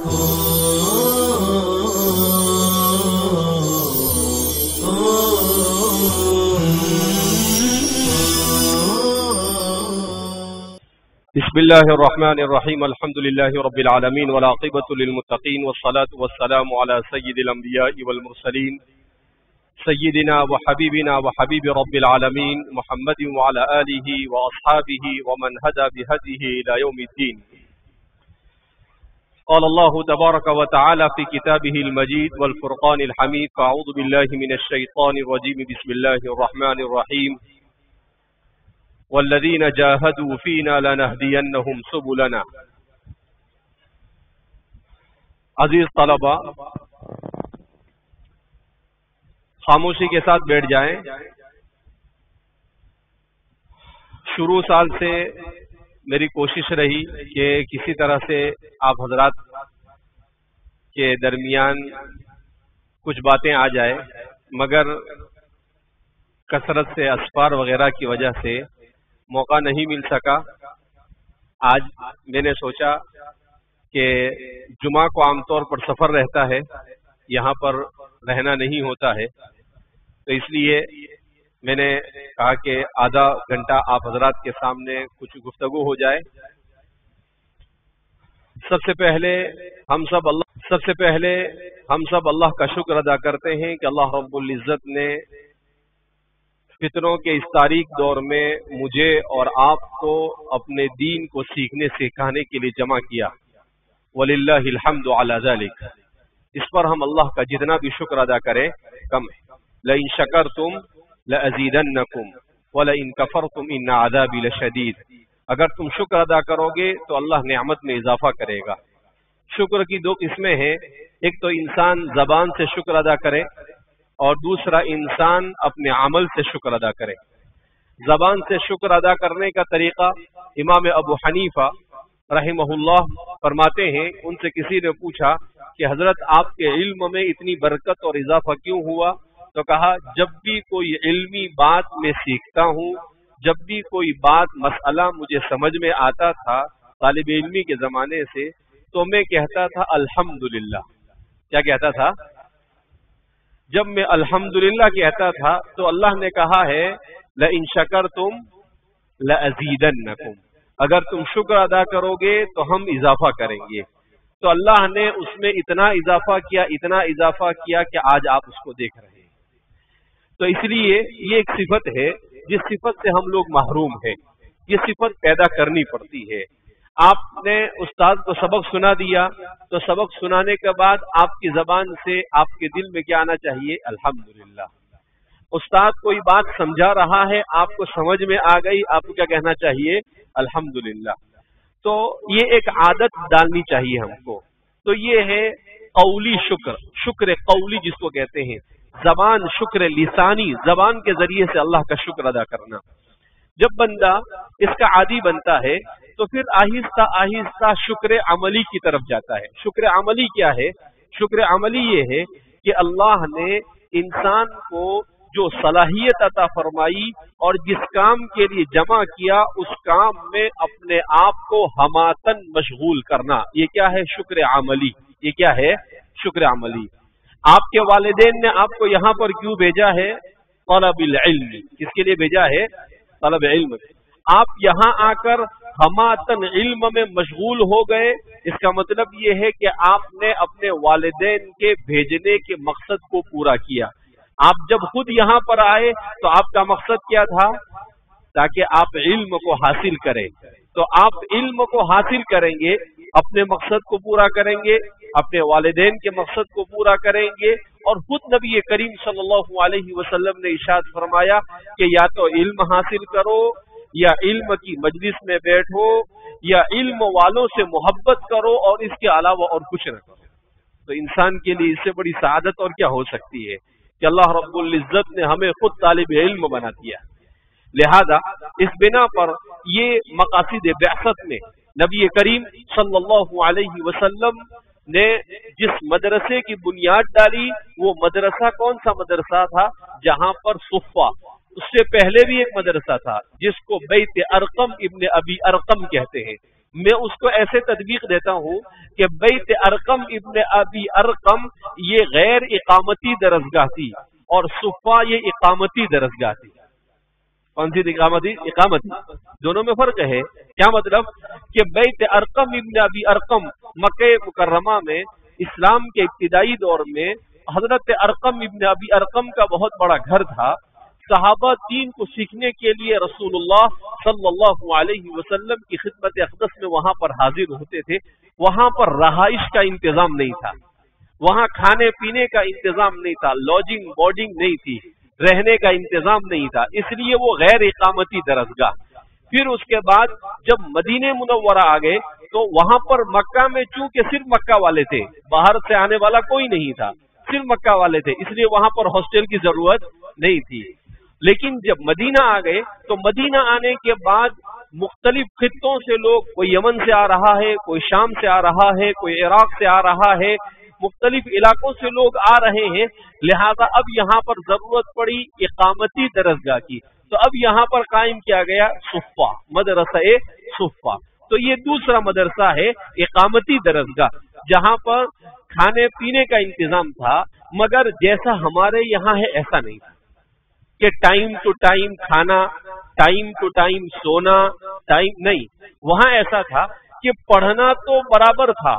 بسم الله الرحمن الرحيم الحمد لله رب العالمين والعاقبة للمتقين والصلاة والسلام على سيد الأنبياء والمرسلين سيدنا وحبيبنا وحبيب رب العالمين محمد وعلى آله وأصحابه ومن هدى بهديه إلى يوم الدين. قال الله تبارك وتعالى في كتابه المجيد والفرقان الحميد: فأعوذ بالله من الشيطان الرجيم بسم الله الرحمن الرحيم والذین جاہدوا فینا لنہدینہم سبلنا. عزیز طلبہ، خاموشی کے ساتھ بیٹھ جائیں. شروع سال سے میری کوشش رہی کہ کسی طرح سے آپ حضرات کے درمیان کچھ باتیں آ جائے، مگر کثرت سے اسفار وغیرہ کی وجہ سے موقع نہیں مل سکا. آج میں نے سوچا کہ جمعہ کو عام طور پر سفر رہتا ہے، یہاں پر رہنا نہیں ہوتا ہے، تو اس لیے میں نے کہا کہ آدھا گھنٹہ آپ حضرات کے سامنے کچھ گفتگو ہو جائے. سب سے پہلے ہم سب اللہ کا شکر ادا کرتے ہیں کہ اللہ رب العزت نے فتنوں کے اس تاریک دور میں مجھے اور آپ کو اپنے دین کو سیکھنے سکھانے کے لیے جمع کیا. وَلِلَّهِ الْحَمْدُ عَلَى ذَلِكَ. اس پر ہم اللہ کا جتنا بھی شکر ادا کریں کم ہے. لَإِن شَكَرْتُمْ لَأَزِيدَنَّكُمْ وَلَإِن كَفَرْتُمْ إِنَّ عَذَابِي لَشَدِيدٌ. اگر تم شکر ادا کرو گے تو اللہ نعمت میں اضافہ کرے گا. شکر کی دو قسمیں ہیں، ایک تو انسان زبان سے شکر ادا کرے اور دوسرا انسان اپنے عمل سے شکر ادا کرے. زبان سے شکر ادا کرنے کا طریقہ امام ابو حنیفہ رحمہ اللہ فرماتے ہیں. ان سے کسی نے پوچھا کہ حضرت آپ کے علم میں اتنی برکت اور اضافہ کیوں ہوا؟ تو کہا جب بھی کوئی علمی بات میں سیکھتا ہوں، جب بھی کوئی بات مسئلہ مجھے سمجھ میں آتا تھا طالب علمی کے زمانے سے، تو میں کہتا تھا الحمدللہ. کیا کہتا تھا؟ جب میں الحمدللہ کہتا تھا تو اللہ نے کہا ہے لَإِن شَكَرْتُمْ لَأَزِيدَنَّكُمْ. اگر تم شکر ادا کرو گے تو ہم اضافہ کریں گے. تو اللہ نے اس میں اتنا اضافہ کیا کہ آج آپ اس کو دیکھ رہے ہیں. تو اس لیے یہ ایک صفت ہے جس صفت سے ہم لوگ محروم ہیں. یہ صفت پیدا کرنی پڑتی ہے. آپ نے استاد کو سبق سنا دیا تو سبق سنانے کے بعد آپ کی زبان سے آپ کے دل میں کیا آنا چاہیے؟ الحمدللہ. استاد کوئی بات سمجھا رہا ہے، آپ کو سمجھ میں آ گئی، آپ کو کیا کہنا چاہیے؟ الحمدللہ. تو یہ ایک عادت ڈالنی چاہیے ہم کو. تو یہ ہے قولی شکر قولی جس کو کہتے ہیں. زبان شکر لسانی، زبان کے ذریعے سے اللہ کا شکر ادا کرنا. جب بندہ اس کا عادی بنتا ہے تو پھر آہستہ آہستہ شکر عملی کی طرف جاتا ہے. شکر عملی کیا ہے؟ شکر عملی یہ ہے کہ اللہ نے انسان کو جو صلاحیت عطا فرمائی اور جس کام کے لیے جمع کیا اس کام میں اپنے آپ کو ہماتن مشغول کرنا. یہ کیا ہے؟ شکر عملی. یہ کیا ہے؟ شکر عملی. آپ کے والدین نے آپ کو یہاں پر کیوں بھیجا ہے؟ طلب العلم. کس کے لیے بھیجا ہے؟ طلب علم. آپ یہاں آ کر ہماتن علم میں مشغول ہو گئے. اس کا مطلب یہ ہے کہ آپ نے اپنے والدین کے بھیجنے کے مقصد کو پورا کیا. آپ جب خود یہاں پر آئے تو آپ کا مقصد کیا تھا؟ تاکہ آپ علم کو حاصل کریں. تو آپ علم کو حاصل کریں گے، اپنے مقصد کو پورا کریں گے، اپنے والدین کے مقصد کو پورا کریں گے. اور خود نبی کریم صلی اللہ علیہ وسلم نے ارشاد فرمایا کہ یا تو علم حاصل کرو، یا علم کی مجلس میں بیٹھو، یا علم والوں سے محبت کرو، اور اس کے علاوہ اور کچھ نہ کرو. تو انسان کے لیے اس سے بڑی سعادت اور کیا ہو سکتی ہے کہ اللہ رب العزت نے ہمیں خود طالب علم بنا دیا. لہذا اس بنا پر یہ مقاصد بعثت میں نبی کریم صلی اللہ علیہ وسلم نے جس مدرسے کی بنیاد ڈالی وہ مدرسہ کون سا مدرسہ تھا؟ جہاں پر صفہ، اس سے پہلے بھی ایک مدرسہ تھا جس کو بیت ارقم ابن ابی ارقم کہتے ہیں. میں اس کو ایسے تطبیق دیتا ہوں کہ بیت ارقم ابن ابی ارقم یہ غیر اقامتی درسگاہ تھی اور صفا یہ اقامتی درسگاہ تھی. کون سی اقامتی؟ اقامتی. دونوں میں فرق ہے. کیا مطلب کہ بیت ارقم ابن ابی ارقم مکہ مکرمہ میں اسلام کے ابتدائی دور میں حضرت ارقم ابن ابی ارقم کا بہت بڑا گھر تھا. صحابہ دین کو سیکھنے کے لیے رسول اللہ صلی اللہ علیہ وسلم کی خدمت اقدس میں وہاں پر حاضر ہوتے تھے. وہاں پر رہائش کا انتظام نہیں تھا, وہاں کھانے پینے کا انتظام نہیں تھا, لاجنگ بورڈنگ نہیں تھی, رہنے کا انتظام نہیں تھا, اس لیے وہ غیر اقامتی درسگاہ. پھر اس کے بعد جب مدینہ منورہ آ گئے تو وہاں پر مکہ میں چونکہ صرف مکہ والے تھے, باہر سے آنے والا کوئی نہیں تھا, صرف مکہ والے تھے, اس لیے وہاں پر ہاسٹل کی ضرورت نہیں تھی. لیکن جب مدینہ آ گئے تو مدینہ آنے کے بعد مختلف خطوں سے لوگ, کوئی یمن سے آ رہا ہے, کوئی شام سے آ رہا ہے, کوئی عراق سے آ رہا ہے, مختلف علاقوں سے لوگ آ رہے ہیں. لہذا اب یہاں پر ضرورت پڑی اقامتی درسگاہ کی, تو اب یہاں پر قائم کیا گیا صفا, مدرسہ صفا. تو یہ دوسرا مدرسہ ہے اقامتی درسگاہ, جہاں پر کھانے پینے کا انتظام تھا, مگر جیسا ہمارے یہاں ہے ایسا نہیں تھا کہ ٹائم ٹو ٹائم کھانا, ٹائم ٹو ٹائم سونا, ٹائم نہیں. وہاں ایسا تھا کہ پڑھنا تو برابر تھا,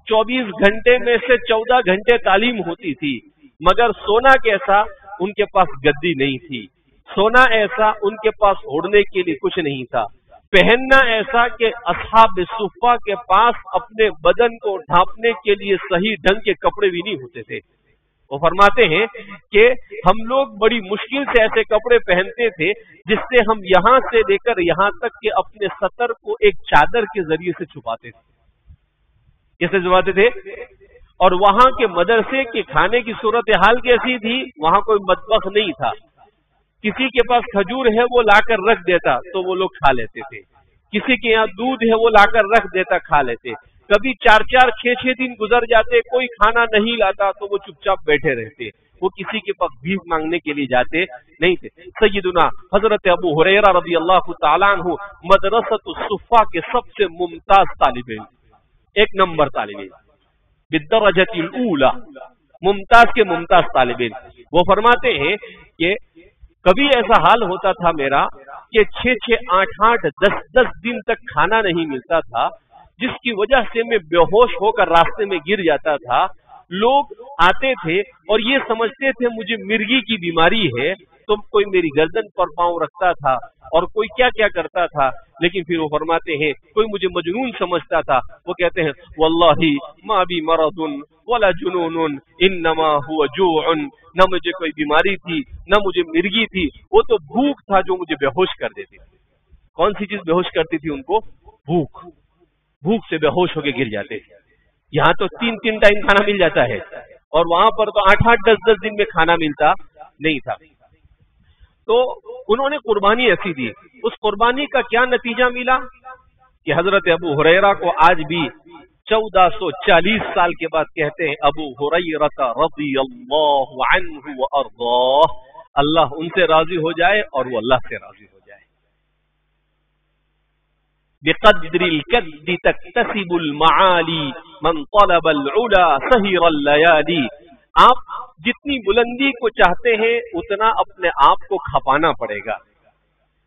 24 گھنٹے میں سے 14 گھنٹے تعلیم ہوتی تھی, مگر سونا کیسا, ان کے پاس گدی نہیں تھی, سونا ایسا, ان کے پاس اوڑھنے کے لیے کچھ نہیں تھا, پہننا ایسا کہ اصحاب صفا کے پاس اپنے بدن کو ڈھانپنے کے لیے صحیح ڈھنگ کے کپڑے بھی نہیں ہوتے تھے. وہ فرماتے ہیں کہ ہم لوگ بڑی مشکل سے ایسے کپڑے پہنتے تھے جس سے ہم یہاں سے لے کر یہاں تک کہ اپنے سطر کو ایک چادر کے ذریعے سے چھپاتے تھے. کیسے چھپاتے تھے؟ اور وہاں کے مدرسے کے کھانے کی صورتحال کیسی تھی؟ وہاں کوئی مطبخ نہیں تھا, کسی کے پاس کھجور ہے وہ لا کر رکھ دیتا تو وہ لوگ کھا لیتے تھے, کسی کے یہاں دودھ ہے وہ لا کر رکھ دیتا, کھا لیتے. کبھی 4-4 6-6 دن گزر جاتے, کوئی کھانا نہیں لاتا تو وہ چپ چاپ بیٹھے رہتے, وہ کسی کے پاس بھیک مانگنے کے لیے جاتے نہیں تھے. سیدنا حضرت ابو ہریرہ رضی اللہ تعالیٰ عنہ مدرسۃ الصفا کے سب سے ممتاز طالب علم, 1 نمبر طالب علم, بالدرجۃ الاولی, ممتاز کے ممتاز طالب علم. وہ فرماتے ہیں کہ کبھی ایسا حال ہوتا تھا میرا کہ 6-6 8-8 10-10 دن تک کھانا نہیں ملتا تھا, جس کی وجہ سے میں بے ہوش ہو کر راستے میں گر جاتا تھا. لوگ آتے تھے اور یہ سمجھتے تھے مجھے مرگی کی بیماری ہے, تو کوئی میری گردن پر پاؤں رکھتا تھا اور کوئی کیا کیا کرتا تھا. لیکن پھر وہ فرماتے ہیں کوئی مجھے مجنون سمجھتا تھا. وہ کہتے ہیں واللہ ما بی مرض ولا جنون انما هو جوع, نہ مجھے کوئی بیماری تھی نہ مجھے مرگی تھی, وہ تو بھوک تھا جو مجھے بے ہوش کر دیتی تھی. کون سی چیز بے ہوش کرتی تھی ان کو؟ بھوک. بھوک سے بے ہوش ہو کے گر جاتے. یہاں تو 3 ٹائم کھانا مل جاتا ہے اور وہاں پر تو 8-8 10-10 دن میں کھانا ملتا نہیں تھا. تو انہوں نے قربانی ایسی دی. اس قربانی کا کیا نتیجہ ملا کہ حضرت ابو ہریرہ کو آج بھی 1440 سال کے بعد کہتے ہیں ابو ہریرہ رضی اللہ عنہ وارضاہ, اللہ ان سے راضی ہو جائے اور وہ اللہ سے راضی ہو جائے. بقدر الكد تكتسب المعالی من طلب العلا سہر الليالي. آپ جتنی بلندی کو چاہتے ہیں اتنا اپنے آپ کو کھپانا پڑے گا.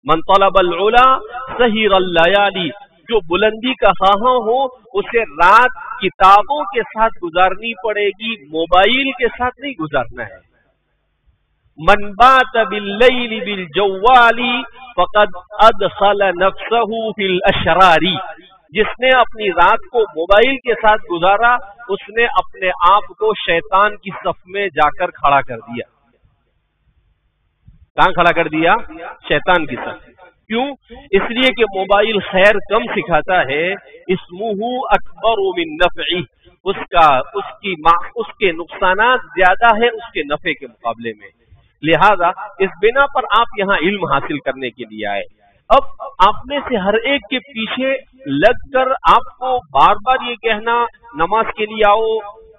من طلب العلا سہر الليالي, جو بلندی کا خواہاں ہو اسے رات کتابوں کے ساتھ گزارنی پڑے گی, موبائل کے ساتھ نہیں گزارنا ہے. من بات باللیل بالجوال فقد ادخل نفسه فی الاشرار. جس نے اپنی رات کو موبائل کے ساتھ گزارا اس نے اپنے آپ کو شیطان کی صف میں جا کر کھڑا کر دیا. کہاں کھڑا کر دیا؟ شیطان کی صف. کیوں؟ اس لیے کہ موبائل خیر کم سکھاتا ہے, اسمہ اکبر من نفعہ, اس کے نقصانات زیادہ ہے اس کے نفع کے مقابلے میں. لہذا اس بنا پر آپ یہاں علم حاصل کرنے کے لیے آئے. اب آپ میں سے ہر ایک کے پیچھے لگ کر آپ کو بار بار یہ کہنا نماز کے لیے آؤ,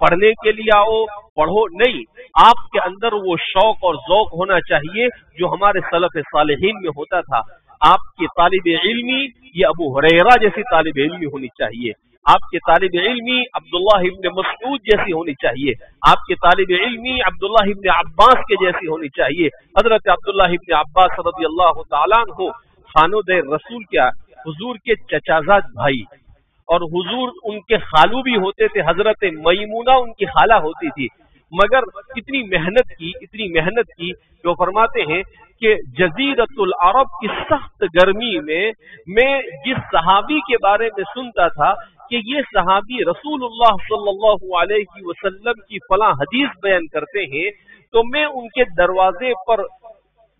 پڑھنے کے لیے آؤ, پڑھو نہیں. آپ کے اندر وہ شوق اور ذوق ہونا چاہیے جو ہمارے سلف صالحین میں ہوتا تھا. آپ کی طالب علمی یہ ابو ہریرہ جیسی طالب علمی ہونی چاہیے، آپ کے طالب علمی عبداللہ ابن مسعود جیسی ہونی چاہیے، آپ کے طالب علمی عبداللہ ابن عباس کے جیسی ہونی چاہیے۔ حضرت عبداللہ ابن عباس رضی اللہ تعالیٰ عنہ خاند رسول کیا حضور کے چچازاد بھائی، اور حضور ان کے خالو بھی ہوتے تھے، حضرت میمونہ ان کی خالہ ہوتی تھی، مگر اتنی محنت کی جو فرماتے ہیں کہ جزیرۃ العرب کی سخت گرمی میں جس صحابی کے بارے میں سنتا تھا کہ یہ صحابی رسول اللہ صلی اللہ علیہ وسلم کی فلاں حدیث بیان کرتے ہیں، تو میں ان کے دروازے پر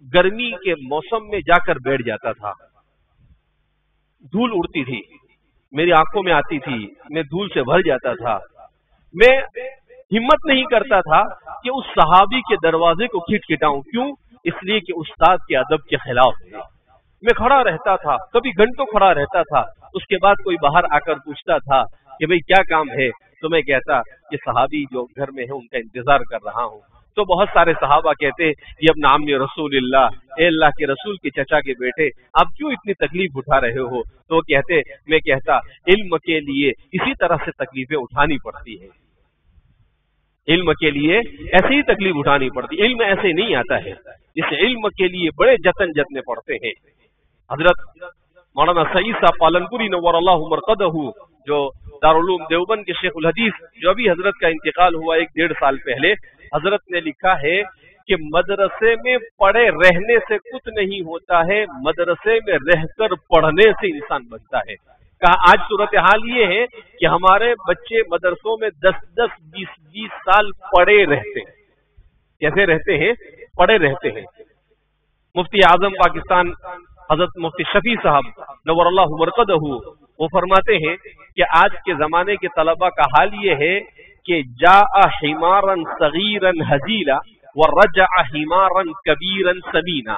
گرمی کے موسم میں جا کر بیٹھ جاتا تھا۔ دھول اڑتی تھی، میری آنکھوں میں آتی تھی، میں دھول سے بھر جاتا تھا، میں ہمت نہیں کرتا تھا کہ اس صحابی کے دروازے کو کھٹکھٹاؤں۔ کیوں؟ اس لیے کہ استاد کے ادب کے خلاف ہے۔ میں کھڑا رہتا تھا، کبھی گھنٹوں کھڑا رہتا تھا، اس کے بعد کوئی باہر آ کر پوچھتا تھا کہ بھئی کیا کام ہے، تو میں کہتا کہ صحابی جو گھر میں ہے ان کا انتظار کر رہا ہوں۔ تو بہت سارے صحابہ کہتے یہ ابن عم رسول اللہ، اے اللہ کے رسول کے چچا کے بیٹے، آپ کیوں اتنی تکلیف اٹھا رہے ہو؟ تو وہ کہتے، میں کہتا علم کے لیے اسی طرح سے تکلیفیں اٹھانی پڑتی ہے، علم کے لیے ایسے ہی تکلیف اٹھانی پڑتی، علم ایسے نہیں آتا ہے، اس علم کے لیے بڑے جتن جتنے پڑتے ہیں۔ حضرت مولانا سعید صاحب پالنپوری نور اللہ مرقدہ جو دارالعلوم دیوبند کے شیخ الحدیث، جو ابھی حضرت کا انتقال ہوا 1-1.5 سال پہلے، حضرت نے لکھا ہے کہ مدرسے میں پڑھے رہنے سے کچھ نہیں ہوتا ہے، مدرسے میں رہ کر پڑھنے سے انسان بنتا ہے۔ کہا آج صورتحال یہ ہے کہ ہمارے بچے مدرسوں میں 10-10, 20-20 سال پڑے رہتے ہیں۔ کیسے رہتے ہیں؟ پڑے رہتے ہیں۔ مفتی اعظم پاکستان حضرت مفتی شفیع صاحب نور اللہ مرقدہ وہ فرماتے ہیں کہ آج کے زمانے کے طلبہ کا حال یہ ہے کہ جاء حمارا صغیرا ہزیلا ورجع حمارا کبیرا سمینا،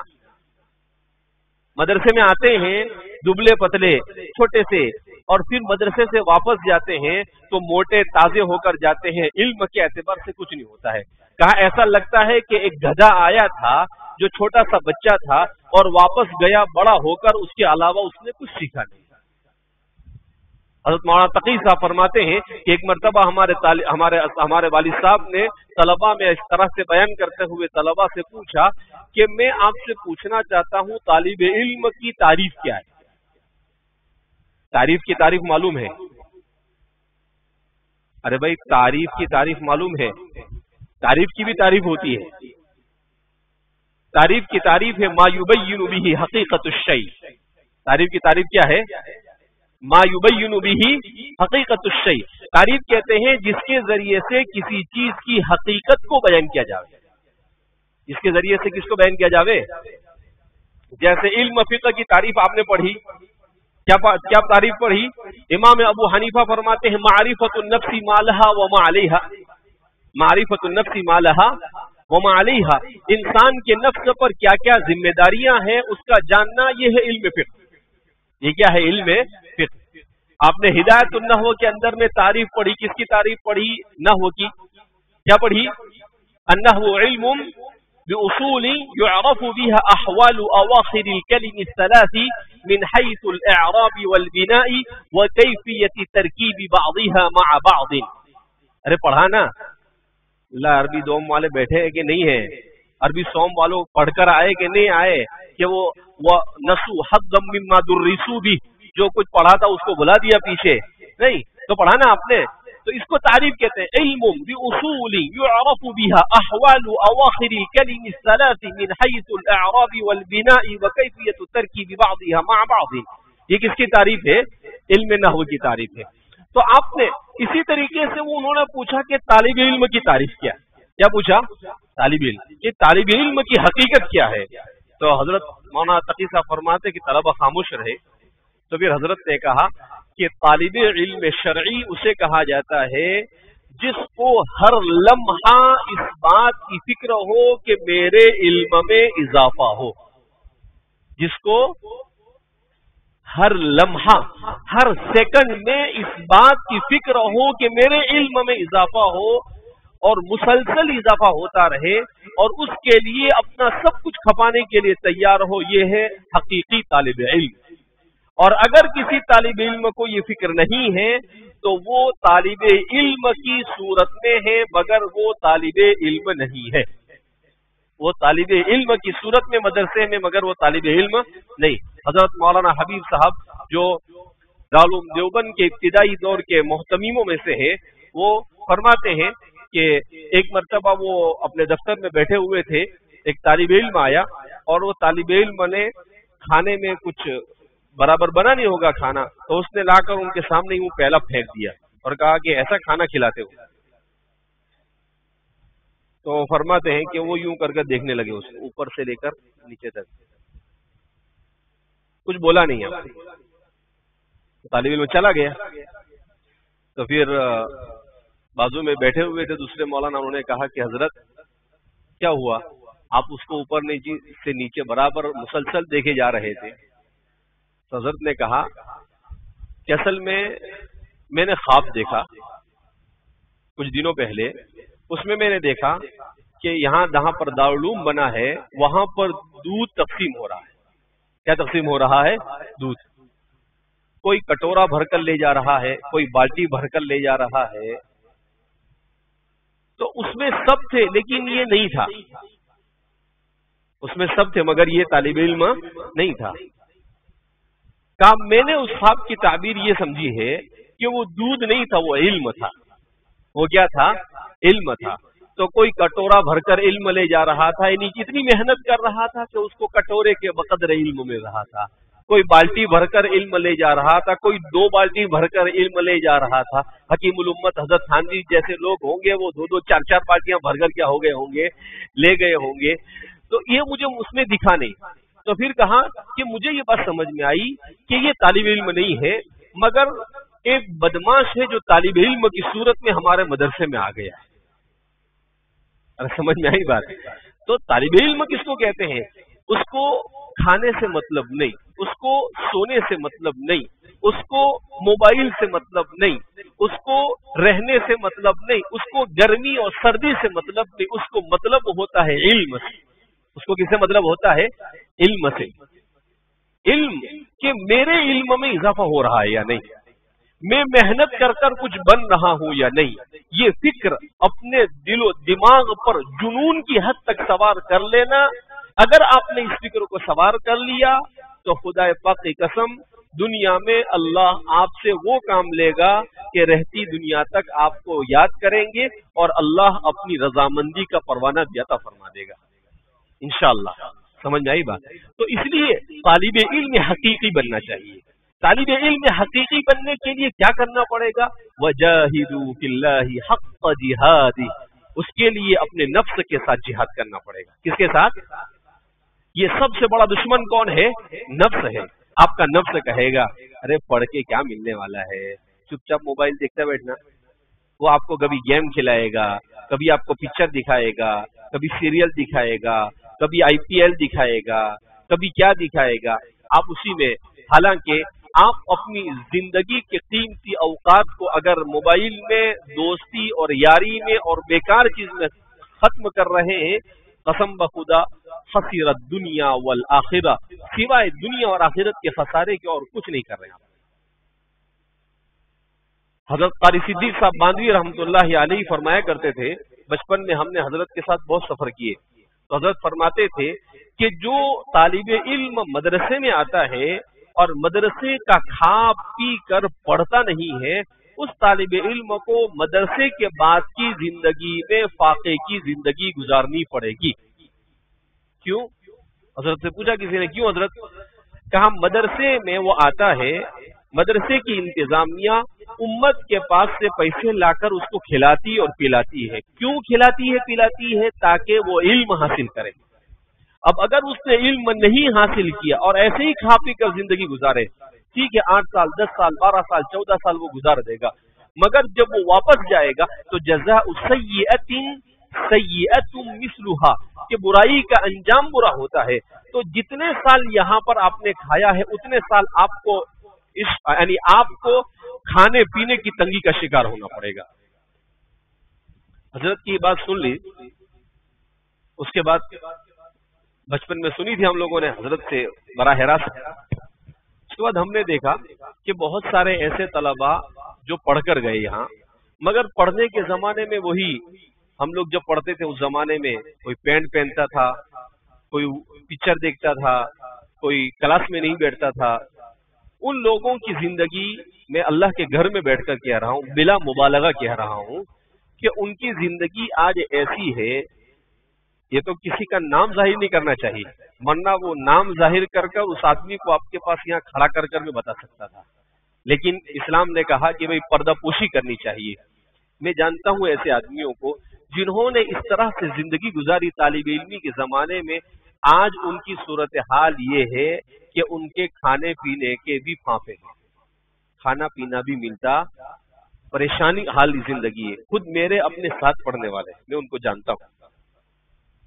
مدرسے میں آتے ہیں دبلے پتلے چھوٹے سے، اور پھر مدرسے سے واپس جاتے ہیں تو موٹے تازے ہو کر جاتے ہیں، علم کے اعتبار سے کچھ نہیں ہوتا ہے۔ کہا ایسا لگتا ہے کہ ایک گدھا آیا تھا جو چھوٹا سا بچہ تھا اور واپس گیا بڑا ہو کر، اس کے علاوہ اس نے کچھ سیکھا نہیں۔ حضرت مولانا تقی صاحب فرماتے ہیں کہ ایک مرتبہ ہمارے والد صاحب نے طلباء میں اس طرح سے بیان کرتے ہوئے طلباء سے پوچھا کہ میں آپ سے پوچھنا چاہتا ہوں طالب علم کی تعریف کیا ہے؟ تعریف کی تعریف معلوم ہے؟ ارے بھائی تعریف کی تعریف معلوم ہے، تعریف کی بھی تعریف ہوتی ہے۔ تعریف کی تعریف ہے ما یبین بہ حقیقت الشیء۔ تعریف کی تعریف کیا ہے؟ ما یبین بہ حقیقت الشیء۔ تعریف کہتے ہیں جس کے ذریعے سے کسی چیز کی حقیقت کو بیان کیا جاوے، جس کے ذریعے سے کس کو بیان کیا جاوے؟ جیسے علم فقہ کی تعریف آپ نے پڑھی، کیا تعریف پڑھی؟ امام ابو حنیفہ فرماتے ہیں معرفت النفس ما لها وما عليها، معرفت النفس ما لها وما عليها، انسان کے نفس پر کیا کیا ذمہ داریاں ہیں اس کا جاننا، یہ ہے علم فقہ۔ یہ کیا ہے؟ علم فقہ۔ آپ نے ہدایت النحو کے اندر میں تعریف پڑھی، کس کی تعریف پڑھی؟ نحو کی۔ کیا پڑھی؟ النحو علم بأصول يعرف بها أحوال أواخر الكلم الثلاث من حيث الإعراب والبناء وكيفية تركيب بعضها مع بعض۔ ارے پڑھا نا؟ اللہ عربی دوم والے بیٹھے ہیں کہ نہیں ہے؟ عربی سوم والوں پڑھ کر آئے کہ نہیں آئے؟ کہ وہ نسو حظا مما درسوا بھی، جو کچھ پڑھا تھا اس کو بلا دیا پیچھے؟ نہیں تو پڑھا نا آپ نے؟ تو اس کو تعریف کہتے ہیں علم بأصول يعرف بها احوال اواخر الكلم الثلاث من حيث الاعراب والبناء وكيفية تركيب بعضها مع بعض۔ یہ کس کی تعریف ہے؟ علم نحو کی تعریف ہے۔ تو آپ نے اسی طریقے سے انہوں نے پوچھا کہ طالب علم کی تعریف کیا؟ کیا پوچھا؟ طالب علم کہ طالب علم کی حقیقت کیا ہے؟ تو حضرت مولانا تقی صاحب فرماتے کہ طلبہ خاموش رہے، تو پھر حضرت نے کہا کہ طالب علم شرعی اسے کہا جاتا ہے جس کو ہر لمحہ اس بات کی فکر ہو کہ میرے علم میں اضافہ ہو، جس کو ہر لمحہ ہر سیکنڈ میں اس بات کی فکر ہو کہ میرے علم میں اضافہ ہو، اور مسلسل اضافہ ہوتا رہے اور اس کے لیے اپنا سب کچھ کھپانے کے لیے تیار ہو، یہ ہے حقیقی طالب علم۔ اور اگر کسی طالب علم کو یہ فکر نہیں ہے تو وہ طالب علم کی صورت میں ہے مگر وہ طالب علم نہیں ہے، وہ طالب علم کی صورت میں مدرسے میں مگر وہ طالب علم نہیں۔ حضرت مولانا حبیب صاحب جو دارالعلوم دیوبند کے ابتدائی دور کے محتمیموں میں سے ہیں، وہ فرماتے ہیں کہ ایک مرتبہ وہ اپنے دفتر میں بیٹھے ہوئے تھے، ایک طالب علم آیا اور وہ طالب علم نے کھانے میں کچھ برابر بنا نہیں ہوگا کھانا، تو اس نے لا کر ان کے سامنے وہ پیالہ پھینک دیا اور کہا کہ ایسا کھانا کھلاتے ہو؟ تو فرماتے ہیں کہ وہ یوں کر کے دیکھنے لگے اس اوپر سے لے کر نیچے تک، کچھ بولا نہیں ہے۔ طالب علم چلا گیا، تو پھر بازو میں بیٹھے ہوئے تھے دوسرے مولانا، انہوں نے کہا کہ حضرت کیا ہوا، آپ اس کو اوپر سے نیچے برابر مسلسل دیکھے جا رہے تھے؟ تو حضرت نے کہا کہ اصل میں نے خواب دیکھا کچھ دنوں پہلے، اس میں نے دیکھا کہ جہاں پر دارالعلوم بنا ہے وہاں پر دودھ تقسیم ہو رہا ہے۔ کیا تقسیم ہو رہا ہے؟ دودھ۔ کوئی کٹورا بھر کر لے جا رہا ہے، کوئی بالٹی بھر کر لے جا رہا ہے، تو اس میں سب تھے لیکن یہ نہیں تھا، اس میں سب تھے مگر یہ طالب علم نہیں تھا۔ کہا میں نے اس خواب کی تعبیر یہ سمجھی ہے کہ وہ دودھ نہیں تھا، وہ علم تھا۔ وہ کیا تھا؟ علم تھا۔ تو کوئی کٹورا بھر کر علم لے جا رہا تھا، یعنی اتنی محنت کر رہا تھا کہ اس کو کٹورے کے بقدر علم مل رہا تھا۔ کوئی بالٹی بھر کر علم لے جا رہا تھا، کوئی 2 بالٹی بھر کر علم لے جا رہا تھا۔ حکیم الامت حضرت تھانوی جیسے لوگ ہوں گے وہ 2 4 4 بالٹیاں بھر کر کیا ہو گئے ہوں گے، لے گئے ہوں گے۔ تو یہ مجھے اس میں دکھا نہیں۔ تو پھر کہا کہ مجھے یہ بات سمجھ میں آئی کہ یہ طالب علم نہیں ہے مگر ایک بدماش ہے جو طالب علم کی صورت میں ہمارے مدرسے میں آ گیا ہے۔ سمجھ میں آئی بات؟ تو طالب علم کس کو کہتے ہیں؟ اس کو کھانے سے مطلب نہیں، اس کو سونے سے مطلب نہیں، اس کو موبائل سے مطلب نہیں، اس کو رہنے سے مطلب نہیں، اس کو گرمی اور سردی سے مطلب نہیں، اس کو مطلب ہوتا ہے علم سے۔ اس کو کس سے مطلب ہوتا ہے؟ علم سے۔ علم کہ میرے علم میں اضافہ ہو رہا ہے یا نہیں، میں محنت کر کر کچھ بن رہا ہوں یا نہیں، یہ فکر اپنے دل و دماغ پر جنون کی حد تک سوار کر لینا۔ اگر آپ نے اس فکر کو سوار کر لیا تو خدا پاک کی قسم دنیا میں اللہ آپ سے وہ کام لے گا کہ رہتی دنیا تک آپ کو یاد کریں گے اور اللہ اپنی رضامندی کا پروانہ بھی عطا فرما دے گا انشاءاللہ۔ سمجھ میں آئی بات؟ تو اس لیے طالب علم حقیقی بننا چاہیے۔ طالب علم حقیقی بننے کے لیے کیا کرنا پڑے گا؟ وَجَاهِدُوا فِي اللَّهِ حَقَّ جِهَادِهِ، اس کے لیے اپنے نفس کے ساتھ جہاد کرنا پڑے گا۔ کس کے ساتھ؟ یہ سب سے بڑا دشمن کون ہے؟ نفس ہے۔ آپ کا نفس کہے گا ارے پڑھ کے کیا ملنے والا ہے، چپ چاپ موبائل دیکھتا بیٹھنا۔ وہ آپ کو کبھی گیم کھلائے گا، کبھی آپ کو پکچر دکھائے گا، کبھی سیریل دکھائے گا، کبھی IPL دکھائے گا، کبھی کیا دکھائے گا، آپ اسی میں۔ حالانکہ آپ اپنی زندگی کے قیمتی اوقات کو اگر موبائل میں، دوستی اور یاری میں اور بیکار چیز میں ختم کر رہے ہیں، قسم بخدا خسرت دنیا والآخرہ، سوائے دنیا اور آخرت کے خسارے کے اور کچھ نہیں کر رہے ہیں۔ حضرت قاری صدیق صاحب باندھوی رحمۃ اللہ علیہ فرمایا کرتے تھے، بچپن میں ہم نے حضرت کے ساتھ بہت سفر کیے، تو حضرت فرماتے تھے کہ جو طالب علم مدرسے میں آتا ہے اور مدرسے کا کھا پی کر پڑھتا نہیں ہے، اس طالب علم کو مدرسے کے بعد کی زندگی میں فاقے کی زندگی گزارنی پڑے گی۔ کیوں؟ حضرت سے پوچھا کسی نے کیوں حضرت؟ کہا مدرسے میں وہ آتا ہے، مدرسے کی انتظامیہ امت کے پاس سے پیسے لا کر اس کو کھلاتی اور پلاتی ہے۔ کیوں کھلاتی ہے پلاتی ہے؟ تاکہ وہ علم حاصل کرے۔ اب اگر اس نے علم نہیں حاصل کیا اور ایسے ہی کھا پی کر زندگی گزارے، ٹھیک ہے 8 سال 10 سال 12 سال 14 سال وہ گزار دے گا، مگر جب وہ واپس جائے گا تو جزاء سیئۃ سیئۃ مثلھا، کہ برائی کا انجام برا ہوتا ہے۔ تو جتنے سال یہاں پر آپ نے کھایا ہے اتنے سال آپ کو یعنی آپ کو کھانے پینے کی تنگی کا شکار ہونا پڑے گا۔ حضرت کی بات سن لی، اس کے بعد بچپن میں سنی تھی ہم لوگوں نے حضرت سے براہ راست، اس کے بعد ہم نے دیکھا کہ بہت سارے ایسے طلباء جو پڑھ کر گئے یہاں، مگر پڑھنے کے زمانے میں وہی ہم لوگ جب پڑھتے تھے اس زمانے میں کوئی پینٹ پہنتا تھا، کوئی پکچر دیکھتا تھا، کوئی کلاس میں نہیں بیٹھتا تھا. ان لوگوں کی زندگی میں اللہ کے گھر میں بیٹھ کر کہہ رہا ہوں، بلا مبالغہ کہہ رہا ہوں کہ ان کی زندگی آج ایسی ہے، یہ تو کسی کا نام ظاہر نہیں کرنا چاہیے، ورنہ وہ نام ظاہر کر کر اس آدمی کو آپ کے پاس یہاں کھڑا کر کر میں بتا سکتا تھا، لیکن اسلام نے کہا کہ بھئی پردہ پوشی کرنی چاہیے. میں جانتا ہوں ایسے آدمیوں کو جنہوں نے اس طرح سے زندگی گزاری طالب علمی کے زمانے میں، آج ان کی صورتحال یہ ہے کہ ان کے کھانے پینے کے بھی پھانپے ہیں، کھانا پینا بھی ملتا، پریشانی حال زندگی ہے. خود میرے اپنے ساتھ پڑھنے والے میں ان کو جانتا ہوں،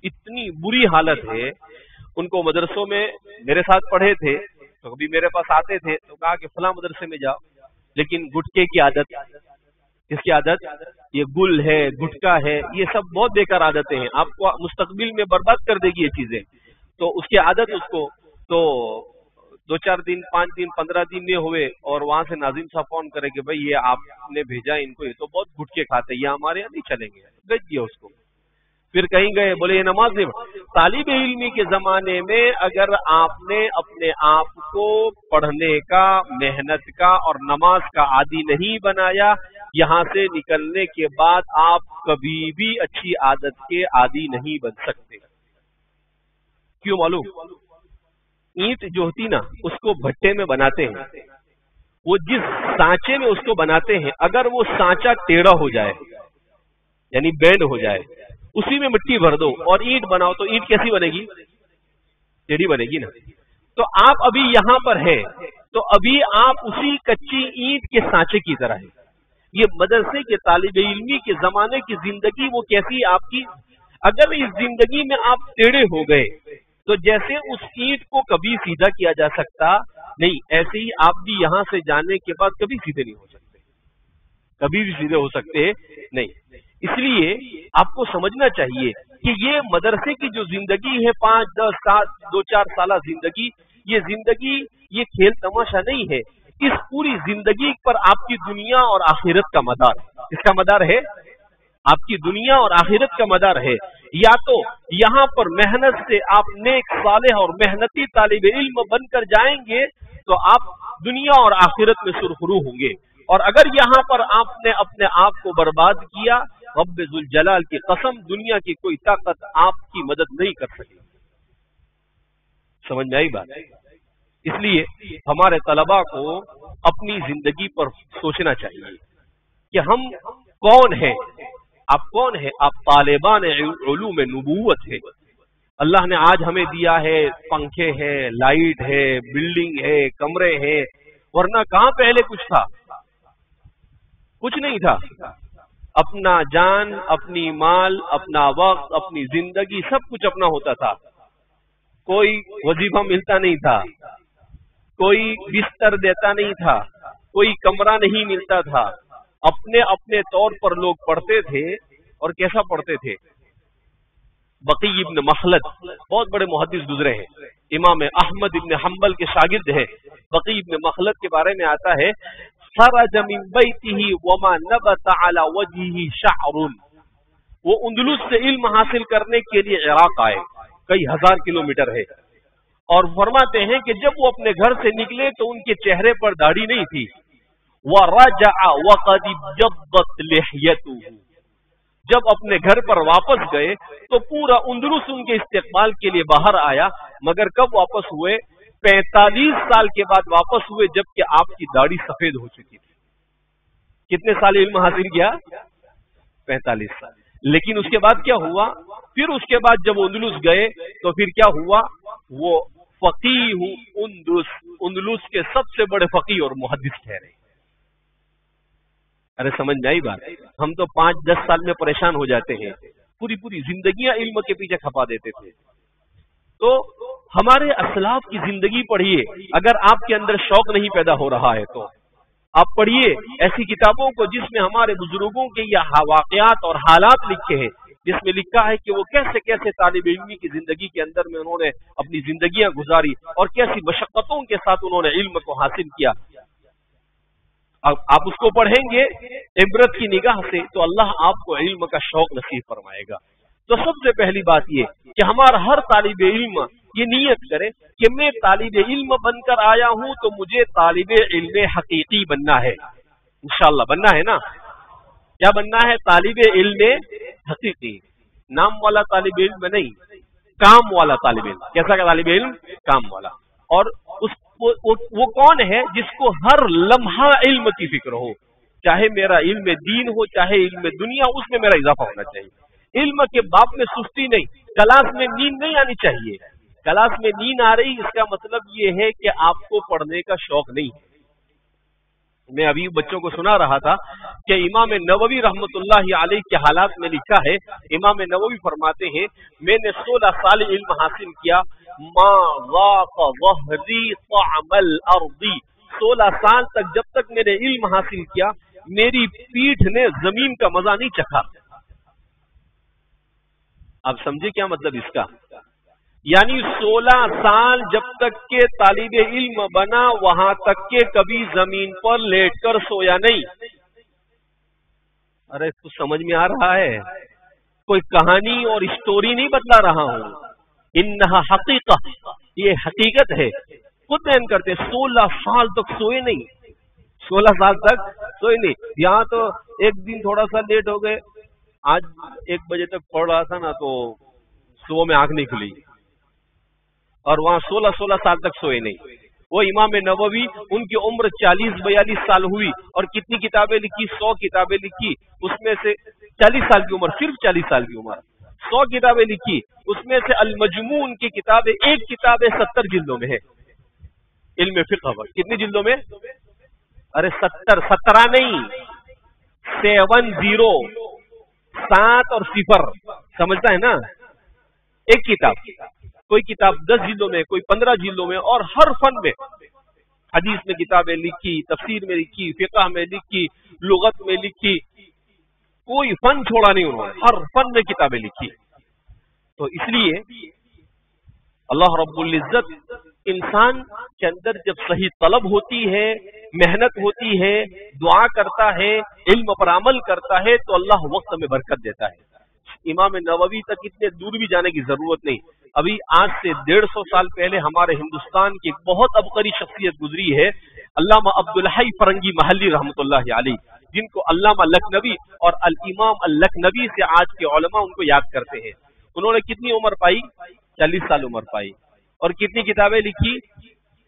اتنی بری حالت ہے. ان کو مدرسوں میں میرے ساتھ پڑھے تھے تو کبھی میرے پاس آتے تھے تو کہا کہ فلاں مدرسے میں جاؤ، لیکن گٹکے کی عادت، کس کی عادت؟ یہ گل ہے، گٹکا ہے، یہ سب بہت بیکار عادتیں ہیں، آپ کو مستقبل میں برباد کر دے گی یہ چیزیں. تو اس کی عادت اس کو تو 2-4 دن 5 دن 15 دن میں ہوئے اور وہاں سے ناظم صاحب فون کرے کہ بھائی یہ آپ نے بھیجا ان کو، یہ تو بہت گٹکے کھاتے ہیں، یہ ہمارے یہاں نہیں چلیں گے، بھیج دیا اس کو. پھر کہیں گئے بولے یہ نماز نہیں. طالب علمی کے زمانے میں اگر آپ نے اپنے آپ کو پڑھنے کا، محنت کا اور نماز کا عادی نہیں بنایا، یہاں سے نکلنے کے بعد آپ کبھی بھی اچھی عادت کے عادی نہیں بن سکتے. کیوں معلوم؟ اینٹ جو ہوتی نا اس کو بھٹے میں بناتے ہیں، وہ جس سانچے میں اس کو بناتے ہیں اگر وہ سانچا ٹیڑھا ہو جائے یعنی بینڈ ہو جائے، اسی میں مٹی بھر دو اور اینٹ بناؤ تو اینٹ کیسی بنے گی؟ ٹیڑھی بنے گی نا. تو آپ ابھی یہاں پر ہیں تو ابھی آپ اسی کچی اینٹ کے سانچے کی طرح ہیں. یہ مدرسے کے طالب علمی کے زمانے کی زندگی وہ کیسی آپ کی؟ اگر اس زندگی میں آپ ٹیڑھے ہو گئے تو جیسے اس اینٹ کو کبھی سیدھا کیا جا سکتا نہیں، ایسے ہی آپ بھی یہاں سے جانے کے بعد کبھی سیدھے نہیں ہو سکتے، کبھی بھی سیدھے ہو سکتے نہیں. اس لیے آپ کو سمجھنا چاہیے کہ یہ مدرسے کی جو زندگی ہے 5 10 7 2-4 سالہ زندگی، یہ زندگی یہ کھیل تماشا نہیں ہے. اس پوری زندگی پر آپ کی دنیا اور آخرت کا مدار ہے. اس کا مدار ہے آپ کی دنیا اور آخرت کا مدار ہے. یا تو یہاں پر محنت سے آپ نیک صالح اور محنتی طالب علم بن کر جائیں گے تو آپ دنیا اور آخرت میں سرخرو ہوں گے، اور اگر یہاں پر آپ نے اپنے آپ کو برباد کیا، رب ذوالجلال کی قسم دنیا کی کوئی طاقت آپ کی مدد نہیں کر سکے. سمجھ میں آئی بات؟ اس لیے ہمارے طلباء کو اپنی زندگی پر سوچنا چاہیے کہ ہم کون ہیں. آپ کون ہیں؟ آپ طالبان علوم نبوت ہے. اللہ نے آج ہمیں دیا ہے پنکھے ہیں، لائٹ ہے، بلڈنگ ہے، کمرے ہیں، ورنہ کہاں پہلے کچھ تھا؟ کچھ نہیں تھا. اپنا جان، اپنی مال، اپنا وقت، اپنی زندگی سب کچھ اپنا ہوتا تھا. کوئی وظیفہ ملتا نہیں تھا، کوئی بستر دیتا نہیں تھا، کوئی کمرہ نہیں ملتا تھا. اپنے اپنے طور پر لوگ پڑھتے تھے. اور کیسا پڑھتے تھے؟ بقی ابن مخلد بہت بڑے محدث گزرے ہیں، امام احمد ابن حنبل کے شاگرد ہیں. بقی ابن مخلد کے بارے میں آتا ہے خرج من بیتہ وما نبت علی وجہہ شعر. وہ اندلس سے علم حاصل کرنے کے لیے عراق آئے، کئی ہزار کلومیٹر ہے، اور فرماتے ہیں کہ جب وہ اپنے گھر سے نکلے تو ان کے چہرے پر داڑھی نہیں تھی. وَرَجَعَ وَقَدِ ابْيَضَّتْ لِحْيَتُهُ. جب اپنے گھر پر واپس گئے تو پورا اندلس ان کے استقبال کے لیے باہر آیا، مگر کب واپس ہوئے؟ 45 سال کے بعد واپس ہوئے، جبکہ آپ کی داڑھی سفید ہو چکی تھی. کتنے سال علم حاصل کیا؟ 45 سال. لیکن اس کے بعد کیا ہوا؟ پھر اس کے بعد جب اندلس گئے تو پھر کیا ہوا؟ وہ فقیہ اندلس کے سب سے بڑے فقیہ اور محدث ٹھہرے. ارے سمجھ میں آئی بات؟ ہم تو 5-10 سال میں پریشان ہو جاتے ہیں، پوری پوری زندگیاں علم کے پیچھے کھپا دیتے تھے. تو ہمارے اسلاف کی زندگی پڑھیے. اگر آپ کے اندر شوق نہیں پیدا ہو رہا ہے تو آپ پڑھیے ایسی کتابوں کو جس میں ہمارے بزرگوں کے یہ واقعات اور حالات لکھے ہیں، جس میں لکھا ہے کہ وہ کیسے کیسے طالب علمی کی زندگی کے اندر میں انہوں نے اپنی زندگیاں گزاری اور کیسی مشقتوں کے ساتھ انہوں نے علم کو حاصل کیا۔ آپ اس کو پڑھیں گے عبرت کی نگاہ سے تو اللہ آپ کو علم کا شوق نصیب فرمائے گا۔ تو سب سے پہلی بات یہ کہ ہمارا ہر طالب علم یہ نیت کرے کہ میں طالب علم بن کر آیا ہوں تو مجھے طالب علم حقیقی بننا ہے، انشاءاللہ بننا ہے نا۔ کیا بننا ہے؟ طالب علم حقیقی، نام والا طالب علم نہیں، کام والا طالب علم۔ کیسا طالب علم؟ کام والا۔ اور وہ کون ہے؟ جس کو ہر لمحہ علم کی فکر ہو، چاہے میرا علم دین ہو چاہے علم دنیا، اس میں میرا اضافہ ہونا چاہیے۔ علم کے باب میں سستی نہیں، کلاس میں نیند نہیں آنی چاہیے۔ کلاس میں نیند آ رہی اس کا مطلب یہ ہے کہ آپ کو پڑھنے کا شوق نہیں ہے۔ میں ابھی بچوں کو سنا رہا تھا کہ امام نووی رحمۃ اللہ علیہ کے حالات میں لکھا ہے، امام نووی فرماتے ہیں میں نے 16 سال علم حاصل کیا، ما ذاق ظہری طعم الارض، 16 سال تک جب تک میں نے علم حاصل کیا میری پیٹھ نے زمین کا مزہ نہیں چکھا۔ اب سمجھے کیا مطلب اس کا؟ یعنی 16 سال جب تک کہ طالب علم بنا وہاں تک کہ کبھی زمین پر لیٹ کر سویا نہیں۔ ارے کچھ سمجھ میں آ رہا ہے؟ کوئی کہانی اور اسٹوری نہیں بتلا رہا ہوں، انہا حقیقہ، یہ حقیقت ہے۔ خود بیان کرتے 16 سال تک سوئے نہیں، 16 سال تک سوئے نہیں۔ یہاں تو ایک دن تھوڑا سا لیٹ ہو گئے، آج 1 بجے تک پڑھ رہا تھا نا تو صبح میں آنکھ نہیں کھلی، اور وہاں 16 سال تک سوئے نہیں۔ وہ امام نووی ان کی عمر 40-42 سال ہوئی اور کتنی کتابیں لکھی؟ 100 کتابیں لکھی، اس میں سے 40 سال کی عمر، صرف 40 سال کی عمر 100 کتابیں لکھی، اس میں سے المجموع ان کی کتابیں، ایک کتاب 70 جلدوں میں ہے علم فقہ پر۔ کتنی جلدوں میں؟ ارے 17 نہیں، 70، 7 اور 0 سمجھتا ہے نا؟ ایک کتاب، کوئی کتاب 10 جلدوں میں، کوئی 15 جلدوں میں، اور ہر فن میں، حدیث میں کتابیں لکھی، تفسیر میں لکھی، فقہ میں لکھی، لغت میں لکھی، کوئی فن چھوڑا نہیں انہوں نے، ہر فن میں کتابیں لکھی۔ تو اس لیے اللہ رب العزت انسان کے اندر جب صحیح طلب ہوتی ہے، محنت ہوتی ہے، دعا کرتا ہے، علم پر عمل کرتا ہے تو اللہ وقت میں برکت دیتا ہے۔ امام نووی تک اتنے دور بھی جانے کی ضرورت نہیں۔ ابھی آج سے 150 سال پہلے ہمارے ہندوستان کی ایک بہت عبقری شخصیت گزری ہے، علامہ عبدالحی فرنگی محلی رحمۃ اللہ علیہ، جن کو علامہ لکھنوی اور الامام اللکھنوی سے آج کے علماء ان کو یاد کرتے ہیں۔ انہوں نے کتنی عمر پائی؟ 40 سال عمر پائی، اور کتنی کتابیں لکھی؟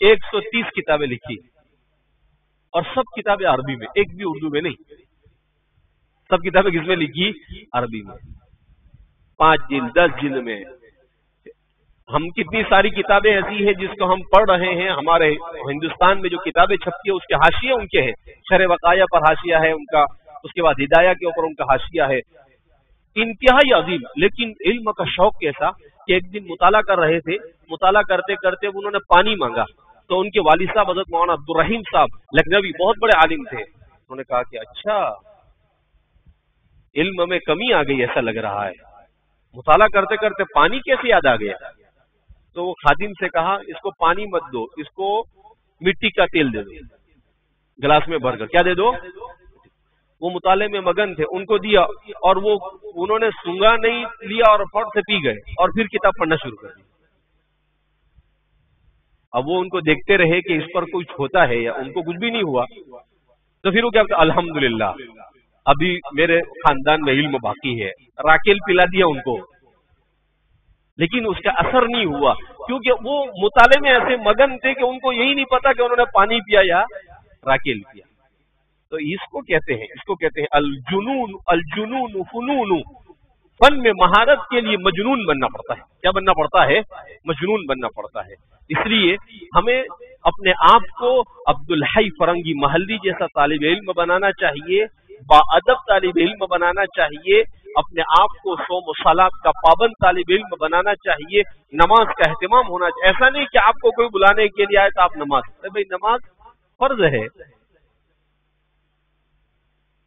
130 کتابیں لکھی، اور سب کتابیں عربی میں، ایک بھی اردو میں نہیں۔ سب کتابیں کس میں لکھی؟ عربی میں، 5 جلد 10 جلد میں۔ ہم کتنی ساری کتابیں ایسی ہیں جس کو ہم پڑھ رہے ہیں، ہمارے ہندوستان میں جو کتابیں چھپتی ہیں اس کے حاشیے ان کے ہیں، شرح وقایہ پر حاشیہ ہے ان کا، اس کے بعد ہدایہ کے اوپر ان کا حاشیہ ہے، انتہائی عظیم۔ لیکن علم کا شوق کیسا کہ ایک دن مطالعہ کر رہے تھے، مطالعہ کرتے کرتے انہوں نے پانی مانگا تو ان کے والد صاحب حضرت مولانا عبدالرحیم صاحب لکھنوی بہت بڑے عالم تھے، انہوں نے کہا کہ اچھا علم میں کمی آ گئی ایسا لگ رہا ہے، مطالعہ کرتے کرتے پانی کیسے یاد آ گیا؟ تو وہ خادم سے کہا اس کو پانی مت دو، اس کو مٹی کا تیل دے دو، گلاس میں بھر کر۔ کیا دے دو؟ وہ مطالعے میں مگن تھے، ان کو دیا، اور وہ انہوں نے سونگا نہیں لیا اور فٹ سے پی گئے اور پھر کتاب پڑھنا شروع کر دی۔ اب وہ ان کو دیکھتے رہے کہ اس پر کچھ ہوتا ہے، یا ان کو کچھ بھی نہیں ہوا، تو پھر وہ کیا کہا؟ الحمدللہ ابھی میرے خاندان میں علم باقی ہے، راکیل پلا دیا ان کو، لیکن اس کا اثر نہیں ہوا، کیونکہ وہ مطالعے میں ایسے مگن تھے کہ ان کو یہی نہیں پتا کہ انہوں نے پانی پیا یا راکیل پیا۔ تو اس کو کہتے ہیں الجنون، الجنون فنون، فن میں مہارت کے لیے مجنون بننا پڑتا ہے۔ کیا بننا پڑتا ہے؟ مجنون بننا پڑتا ہے۔ اس لیے ہمیں اپنے آپ کو عبدالحی فرنگی محلی جیسا طالب علم بنانا چاہیے، با ادب طالب علم بنانا چاہیے، اپنے آپ کو صوم و صلاۃ کا پابند طالب علم بنانا چاہیے، نماز کا اہتمام ہونا چاہیے۔ ایسا نہیں کہ آپ کو کوئی بلانے کے لیے آئے تو آپ نماز، ارے بھائی نماز فرض ہے،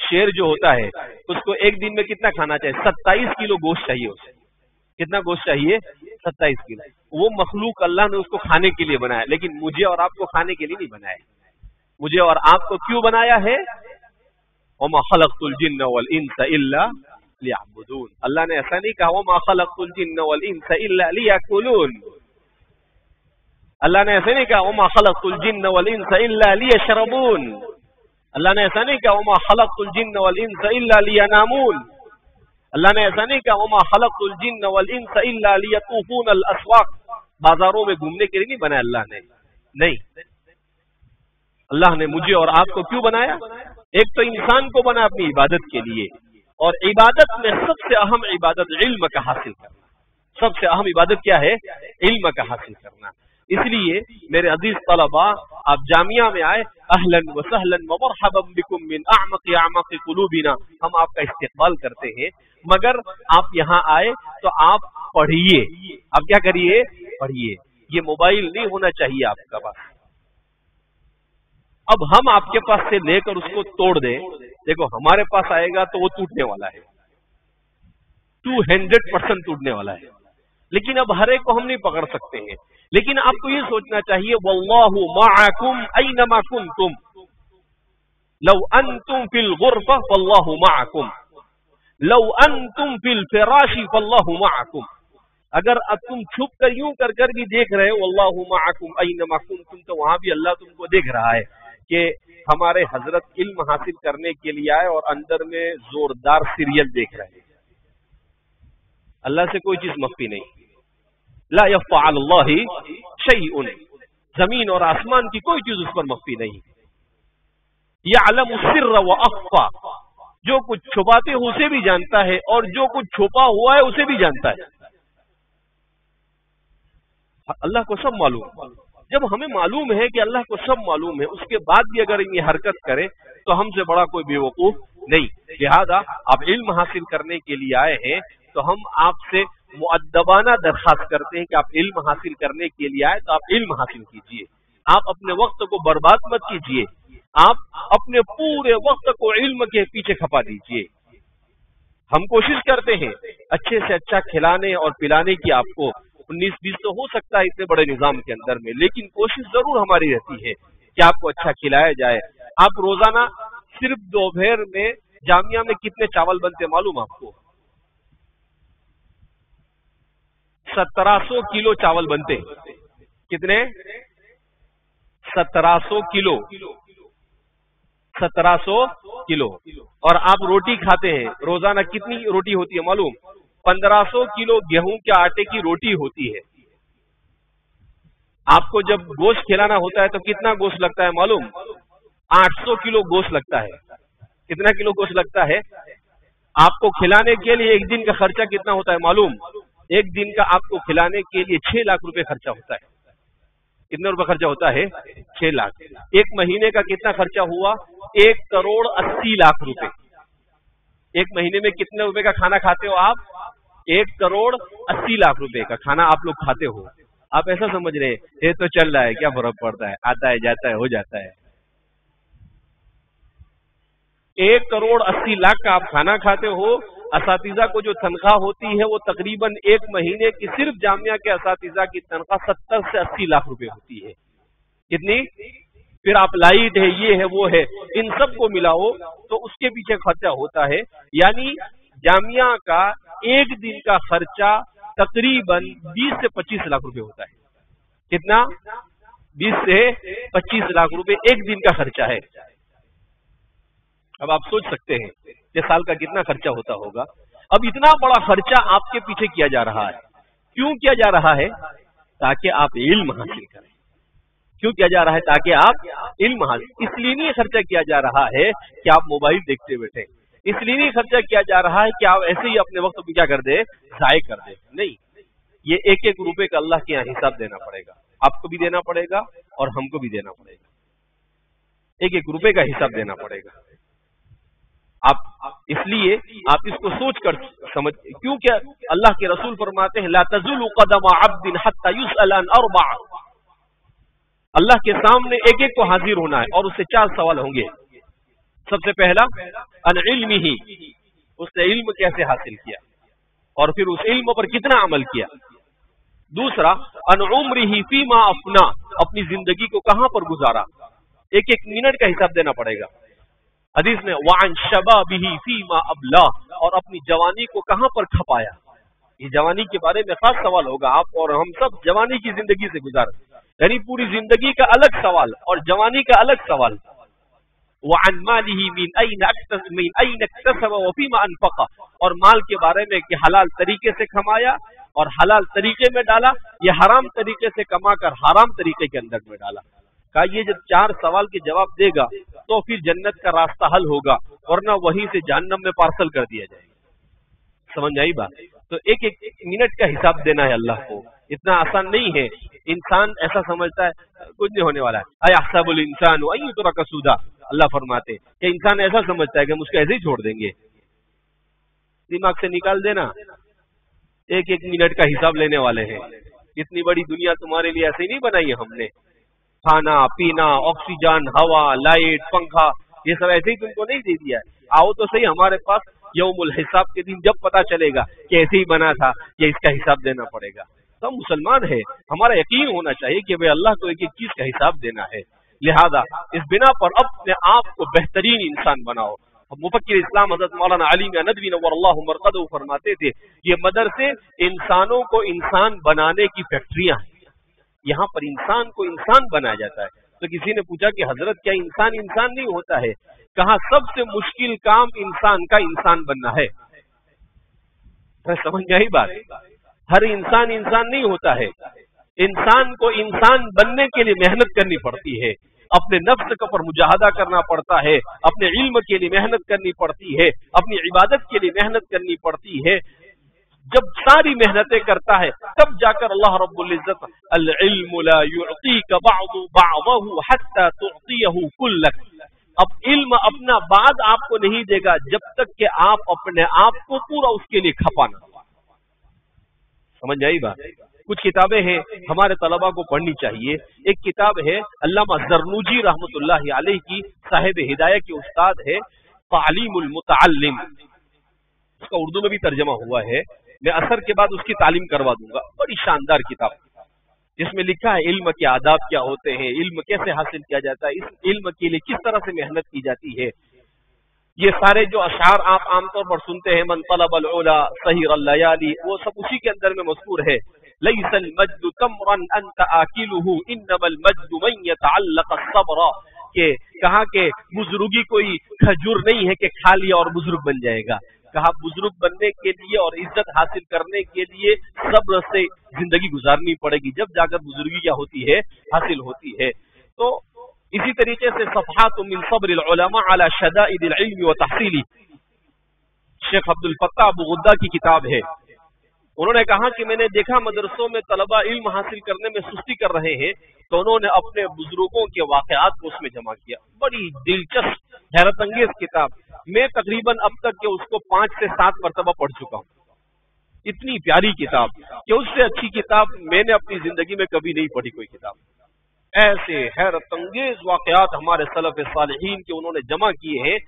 شیر جو ہوتا ہے اس کو ایک دن میں کتنا کھانا چاہیے؟ 27 کلو گوشت چاہیے اسے. کتنا گوشت چاہیے؟ 27 کلو. وہ مخلوق اللہ نے اس کو کھانے کے لیے بنایا، لیکن مجھے اور آپ کو کھانے کے لیے نہیں بنایا. مجھے اور آپ کو کیوں بنایا ہے؟ وَمَا خَلَقْتُ الْجِنَّ وَالْإِنسَ إِلَّا لِيَعْبُدُونَ. اللہ نے ایسا نہیں کہا وَمَا خَلَقْتُ الْجِنَّ وَالْإِنسَ إِلَّا لِيَأْكُلُونَ. اللہ نے ایسا نہیں کہا وَمَا خَلَقْتُ الْجِنَّ وَالْإِنسَ إِلَّا لِيَشْرَبُونَ. اللہ نے ایسا نہیں کہا وَمَا خَلَقْتُ الْجِنَّ وَالْإِنسَ إِلَّا لِيَنَامُونَ. اللہ نے ایسا نہیں کہا وَمَا خَلَقْتُ الْجِنَّ وَالْإِنسَ إِلَّا لِيَطُوفُونَ الْأَسْوَاقَ. بازاروں میں گھومنے کے لیے نہیں بنایا اللہ نے. نہیں، اللہ نے مجھے اور آپ کو کیوں بنایا؟ ایک تو انسان کو بنا اپنی عبادت کے لیے، اور عبادت میں سب سے اہم عبادت علم کا حاصل کرنا. سب سے اہم عبادت کیا ہے؟ علم کا حاصل کرنا. اس لیے میرے عزیز طلباء، آپ جامعہ میں آئے، اہلاً وسہلاً ومرحبا بکم من اعمق اعماق قلوبنا. ہم آپ کا استقبال کرتے ہیں، مگر آپ یہاں آئے تو آپ پڑھیے. آپ کیا کریے؟ پڑھیے. یہ موبائل نہیں ہونا چاہیے آپ کا پاس. اب ہم آپ کے پاس سے لے کر اس کو توڑ دیں، دیکھو ہمارے پاس آئے گا تو وہ ٹوٹنے والا ہے، 200% ٹوٹنے والا ہے. لیکن اب ہر ایک کو ہم نہیں پکڑ سکتے ہیں. لیکن آپ کو یہ سوچنا چاہیے واللہ معکم اینما کنتم لو انتم فی الغرفہ واللہ معکم لو انتم فی الفراش واللہ معکم. اگر اب تم چھپ کر یوں کر کر بھی دیکھ رہے ہو واللہ معکم اینما کنتم، تو وہاں بھی اللہ تم کو دیکھ رہا ہے کہ ہمارے حضرت علم حاصل کرنے کے لیے آئے اور اندر میں زوردار سیریل دیکھ رہے ہیں. اللہ سے کوئی چیز مخفی نہیں. لا يخفى على الله شيء. زمین اور آسمان کی کوئی چیز اس پر مخفی نہیں. يعلم السر واخفى. جو کچھ چھپاتے ہو اسے بھی جانتا ہے، اور جو کچھ چھپا ہوا ہے اسے بھی جانتا ہے. اللہ کو سب معلوم. جب ہمیں معلوم ہے کہ اللہ کو سب معلوم ہے، اس کے بعد بھی اگر یہ حرکت کرے تو ہم سے بڑا کوئی بیوقوف نہیں. لہذا آپ علم حاصل کرنے کے لیے آئے ہیں تو ہم آپ سے مؤدبانہ درخواست کرتے ہیں کہ آپ علم حاصل کرنے کے لیے آئے تو آپ علم حاصل کیجئے. آپ اپنے وقت کو برباد مت کیجئے. آپ اپنے پورے وقت کو علم کے پیچھے کھپا دیجئے. ہم کوشش کرتے ہیں اچھے سے اچھا کھلانے اور پلانے کی. آپ کو 19-20 تو ہو سکتا ہے اتنے بڑے نظام کے اندر میں، لیکن کوشش ضرور ہماری رہتی ہے کہ آپ کو اچھا کھلایا جائے. آپ روزانہ صرف دوپہر میں جامعہ میں کتنے چاول بنتے معلوم آپ کو؟ 1700 کلو چاول بنتے. کتنے؟ 1700 کلو. 1700 کلو. اور آپ روٹی کھاتے ہیں، روزانہ کتنی روٹی ہوتی ہے معلوم؟ 1500 کلو گیہوں کے آٹے کی روٹی ہوتی ہے. آپ کو جب گوشت کھلانا ہوتا ہے تو کتنا گوشت لگتا ہے معلوم؟ 800 کلو گوشت لگتا ہے. کتنا کلو گوشت لگتا ہے؟ آپ کو کھلانے کے لیے ایک دن کا خرچہ کتنا ہوتا ہے معلوم؟ ایک دن کا آپ کو کھلانے کے لیے 6 لاکھ روپے خرچہ ہوتا ہے. کتنے روپے خرچہ ہوتا ہے؟ 6 لاکھ. ایک مہینے کا کتنا خرچہ ہوا؟ 1 کروڑ 80 لاکھ روپے. ایک مہینے میں کتنے روپے کا کھانا کھاتے ہو آپ؟ 1 کروڑ 80 لاکھ روپے کا کھانا آپ لوگ کھاتے ہو. آپ ایسا سمجھ رہے ہیں یہ تو چل رہا ہے، کیا فرق پڑتا ہے، آتا ہے جاتا ہے ہو جاتا ہے. 1 کروڑ 80 لاکھ کا آپ کھانا کھاتے ہو. اساتذہ کو جو تنخواہ ہوتی ہے وہ تقریباً ایک مہینے کی صرف جامعہ کے اساتذہ کی تنخواہ 70 سے 80 لاکھ روپے ہوتی ہے. کتنی؟ پھر آپ لائٹ ہے، یہ ہے، وہ ہے، ان سب کو ملاؤ تو اس کے پیچھے خرچہ ہوتا ہے. یعنی جامعہ کا ایک دن کا خرچہ تقریباً 20 سے 25 لاکھ روپے ہوتا ہے. کتنا؟ 20 سے 25 لاکھ روپے ایک دن کا خرچہ ہے. اب آپ سوچ سکتے ہیں کہ سال کا کتنا خرچہ ہوتا ہوگا. اب اتنا بڑا خرچہ آپ کے پیچھے کیا جا رہا ہے. کیوں کیا جا رہا ہے؟ تاکہ آپ علم حاصل کریں. کیوں کیا جا رہا ہے؟ تاکہ آپ علم حاصل. اس لیے نہیں خرچہ کیا جا رہا ہے کہ آپ موبائل دیکھتے بیٹھے. اس لیے نہیں خرچہ کیا جا رہا ہے کہ آپ ایسے ہی اپنے وقت کو کیا کر دے، ضائع کر دے. نہیں، یہ ایک ایک روپے کا اللہ کے یہاں حساب دینا پڑے گا. آپ کو بھی دینا پڑے گا اور ہم کو بھی دینا پڑے گا. ایک ایک روپے کا حساب دینا پڑے گا. آپ اس لیے آپ اس کو سوچ کر سمجھ، کیونکہ اللہ کے رسول فرماتے ہیں لا تزول قدم عبد حتى يسأل عن 4. اللہ کے سامنے ایک ایک کو حاضر ہونا ہے اور اس سے 4 سوال ہوں گے. سب سے پہلا ان علمہ، اس نے علم کیسے حاصل کیا اور پھر اس علم پر کتنا عمل کیا. دوسرا ان عمرہ فیما افنا، اپنی زندگی کو کہاں پر گزارا، ایک ایک منٹ کا حساب دینا پڑے گا. حدیث میں وعن شبابہ فیما ابلا، اور اپنی جوانی کو کہاں پر کھپایا. یہ جوانی کے بارے میں خاص سوال ہوگا. آپ اور ہم سب جوانی کی زندگی سے گزار، یعنی پوری زندگی کا الگ سوال اور جوانی کا الگ سوال. وعن مالہ من این اکتسب وفیما انفق، اور مال کے بارے میں کہ حلال طریقے سے کمایا اور حلال طریقے میں ڈالا، یہ حرام طریقے سے کما کر حرام طریقے کے اندر میں ڈالا. کہا یہ جب 4 سوال کے جواب دے گا تو پھر جنت کا راستہ حل ہوگا، ورنہ وہیں سے جہنم میں پارسل کر دیا جائے گا. سمجھ آئی بات؟ تو ایک ایک منٹ کا حساب دینا ہے اللہ کو. اتنا آسان نہیں ہے. انسان ایسا سمجھتا ہے کچھ نہیں ہونے والا ہے. ایحسب الانسان ان یترک سودا، اللہ فرماتے کہ انسان ایسا سمجھتا ہے کہ ہم اس کو ایسے ہی چھوڑ دیں گے. دماغ سے نکال دینا، ایک ایک منٹ کا حساب لینے والے ہیں. اتنی بڑی دنیا تمہارے لیے ایسے ہی نہیں بنائی ہے ہم نے. کھانا پینا، آکسیجن، ہوا، لائٹ، پنکھا، یہ سب ایسے ہی تم کو نہیں دے دیا ہے. آؤ تو صحیح ہمارے پاس یوم الحساب کے دن جب پتا چلے گا کہ ایسے ہی بنا تھا کہ اس کا حساب دینا پڑے گا. تو ہم مسلمان ہیں، ہمارا یقین ہونا چاہیے کہ بھائی اللہ کو ایک ایک چیز کا حساب دینا ہے. لہذا اس بنا پر اپنے آپ کو بہترین انسان بناؤ. مفکر اسلام حضرت مولانا علی ندوی نور اللہ مرقدہ فرماتے تھے یہ مدرسے انسانوں کو انسان بنانے کی فیکٹریاں ہیں. یہاں پر انسان کو انسان بنایا جاتا ہے. تو کسی نے پوچھا کہ حضرت کیا انسان انسان نہیں ہوتا ہے؟ کہا سب سے مشکل کام انسان کا انسان بننا ہے. سمجھ گئی بات؟ ہر انسان انسان نہیں ہوتا ہے. انسان کو انسان بننے کے لیے محنت کرنی پڑتی ہے، اپنے نفس کا پر مجاہدہ کرنا پڑتا ہے، اپنے علم کے لیے محنت کرنی پڑتی ہے، اپنی عبادت کے لیے محنت کرنی پڑتی ہے. جب ساری محنتیں کرتا ہے تب جا کر اللہ رب العزت العلم لا يعطيك بعضه حتى تعطيه كلك، اب علم اپنا بعد آپ کو نہیں دے گا جب تک کہ آپ اپنے آپ کو پورا اس کے لیے کھپانا. سمجھ آئی بات؟ کچھ کتابیں ہیں ہمارے طلباء کو پڑھنی چاہیے. ایک کتاب ہے علامہ زرنوجی رحمۃ اللہ علیہ کی، صاحب ہدایہ کے استاد ہے، تعلیم المتعلم، اس کا اردو میں بھی ترجمہ ہوا ہے. میں اثر کے بعد اس کی تعلیم کروا دوں گا. بڑی شاندار کتاب جس میں لکھا ہے علم کے آداب کیا ہوتے ہیں، علم کیسے حاصل کیا جاتا ہے، اس علم کے لیے کس طرح سے محنت کی جاتی ہے. یہ سارے جو اشعار آپ عام طور پر سنتے ہیں، من طلب العلا سہر اللیالی، وہ سب اسی کے اندر میں مذکور ہے. لیس المجد تمرا انت آکلہ انما المجد من یتعلق الصبر، کہ کہا کہ بزرگی کوئی کھجور نہیں ہے کہ کھا لیا اور بزرگ بن جائے گا. کہا بزرگ بننے کے لیے اور عزت حاصل کرنے کے لیے صبر سے زندگی گزارنی پڑے گی، جب جا کر بزرگی کیا ہوتی ہے، حاصل ہوتی ہے. تو اسی طریقے سے صفحات من صبر العلماء على شدائد العلم وتحصیلی، شیخ عبد الفتاح ابو غدہ کی کتاب ہے. انہوں نے کہا کہ میں نے دیکھا مدرسوں میں طلبہ علم حاصل کرنے میں سستی کر رہے ہیں، تو انہوں نے اپنے بزرگوں کے واقعات کو اس میں جمع کیا. بڑی دلچسپ حیرت انگیز کتاب. میں تقریباً اب تک کہ اس کو 5 سے 7 مرتبہ پڑھ چکا ہوں. اتنی پیاری کتاب کہ اس سے اچھی کتاب میں نے اپنی زندگی میں کبھی نہیں پڑھی کوئی کتاب. ایسے حیرت انگیز واقعات ہمارے سلف صالحین کے انہوں نے جمع کیے ہیں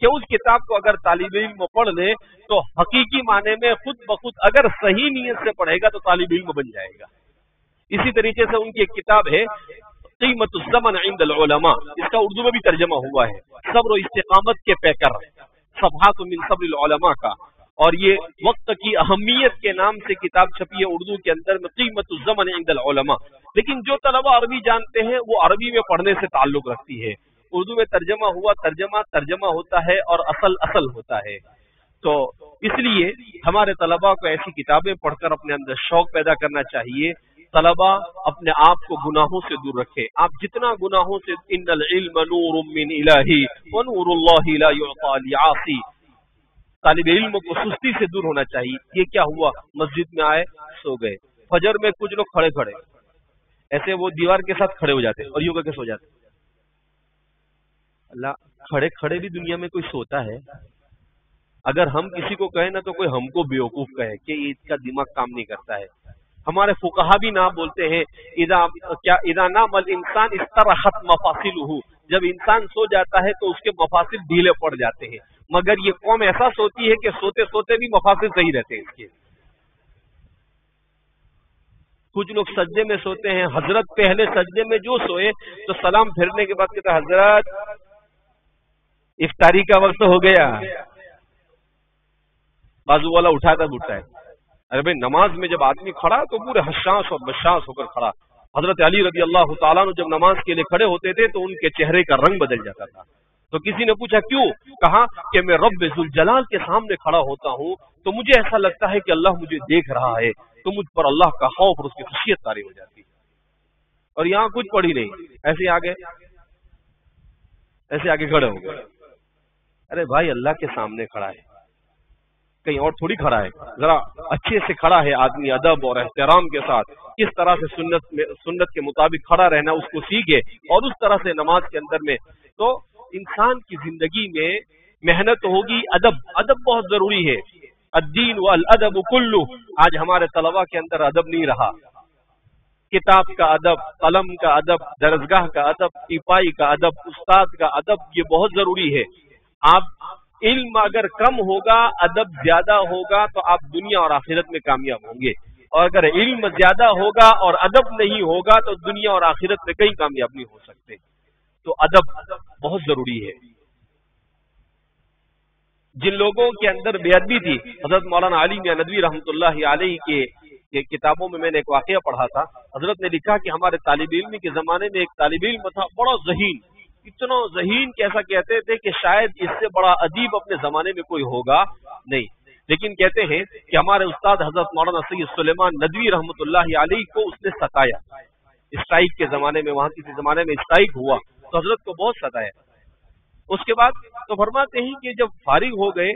کہ اس کتاب کو اگر طالب علم پڑھ لے تو حقیقی معنی میں خود بخود اگر صحیح نیت سے پڑھے گا تو طالب علم بن جائے گا. اسی طریقے سے ان کی ایک کتاب ہے قیمت الزمن عند العلماء، اس کا اردو میں بھی ترجمہ ہوا ہے، صبر و استقامت کے پیکر، صفحات من صبر العلماء کا. اور یہ وقت کی اہمیت کے نام سے کتاب چھپی ہے اردو کے اندر میں، قیمت الزمن عند العلماء. لیکن جو طلبہ عربی جانتے ہیں وہ عربی میں پڑھنے سے تعلق رکھتی ہے. اردو میں ترجمہ ہوا، ترجمہ ہوتا ہے اور اصل ہوتا ہے. تو اس لیے ہمارے طلباء کو ایسی کتابیں پڑھ کر اپنے اندر شوق پیدا کرنا چاہیے. طلباء اپنے آپ کو گناہوں سے دور رکھے. آپ جتنا گناہوں سے، ان العلم نور من الہی ونور اللہ لا یعطی لعاصی، طالب علم کو سستی سے دور ہونا چاہیے. یہ کیا ہوا، مسجد میں آئے سو گئے، فجر میں کچھ لوگ کھڑے ایسے وہ دیوار کے ساتھ کھڑے ہو جاتے اور یوں کر کے سو جاتے. اللہ، کھڑے بھی دنیا میں کوئی سوتا ہے؟ اگر ہم کسی کو کہیں نا تو کوئی ہم کو بیوقوف کہے کہ اس کا دماغ کام نہیں کرتا ہے. ہمارے فقہا بھی نام بولتے ہیں اذا نام الانسان استرخت مفاصلہ، جب انسان سو جاتا ہے تو اس کے مفاصل ڈھیلے پڑ جاتے ہیں، مگر یہ قوم ایسا سوتی ہے کہ سوتے سوتے بھی مفاصل صحیح رہتے ہیں اس کے۔ کچھ لوگ سجدے میں سوتے ہیں، حضرت پہلے سجدے میں جو سوئے تو سلام پھیرنے کے بعد کہتا ہے حضرت افطاری کا وقت ہو گیا، بازو والا اٹھاتا ہے، ارے بھائی نماز میں جب آدمی کھڑا تو پورے حساس اور بشاس ہو کر کھڑا۔ حضرت علی رضی اللہ تعالیٰ عنہ جب نماز کے لیے کھڑے ہوتے تھے تو ان کے چہرے کا رنگ بدل جاتا تھا۔ تو کسی نے پوچھا کیوں؟ کہا کہ میں رب ذوالجلال کے سامنے کھڑا ہوتا ہوں تو مجھے ایسا لگتا ہے کہ اللہ مجھے دیکھ رہا ہے، تو مجھ پر اللہ کا خوف اور اس کی خشیت طاری ہو جاتی ہے۔ اور یہاں کچھ پڑھی نہیں، ایسے آگے کھڑے ہو گئے۔ ارے بھائی اللہ کے سامنے کھڑا ہے، کہیں اور تھوڑی کھڑا ہے، ذرا اچھے سے کھڑا ہے آدمی، ادب اور احترام کے ساتھ کس طرح سے سنت کے مطابق کھڑا رہنا اس کو سیکھے، اور اس طرح سے نماز کے اندر میں تو انسان کی زندگی میں محنت ہوگی۔ ادب بہت ضروری ہے، الدین والادب کلو۔ آج ہمارے طلباء کے اندر ادب نہیں رہا، کتاب کا ادب، قلم کا ادب، درسگاہ کا ادب، ٹیپائی کا ادب، استاد کا ادب، یہ بہت ضروری ہے۔ آپ علم اگر کم ہوگا، ادب زیادہ ہوگا تو آپ دنیا اور آخرت میں کامیاب ہوں گے، اور اگر علم زیادہ ہوگا اور ادب نہیں ہوگا تو دنیا اور آخرت میں کہیں کامیاب نہیں ہو سکتے۔ تو ادب بہت ضروری ہے۔ جن لوگوں کے اندر بے ادبی تھی، حضرت مولانا علی میاں ندوی رحمۃ اللہ علیہ کے کتابوں میں نے ایک واقعہ پڑھا تھا، حضرت نے لکھا کہ ہمارے طالب علم کے زمانے میں ایک طالب علم تھا بڑا ذہین، اتنا ذہین کہ ایسا کہتے تھے کہ شاید اس سے بڑا ادیب اپنے زمانے میں کوئی ہوگا نہیں، لیکن کہتے ہیں کہ ہمارے استاد حضرت مولانا سید سلیمان ندوی رحمۃ اللہ علیہ کو اس نے ستایا، اسٹرائک کے زمانے میں، وہاں کسی زمانے میں اسٹرائک ہوا تو حضرت کو بہت ستایا۔ اس کے بعد تو فرماتے ہیں کہ جب فارغ ہو گئے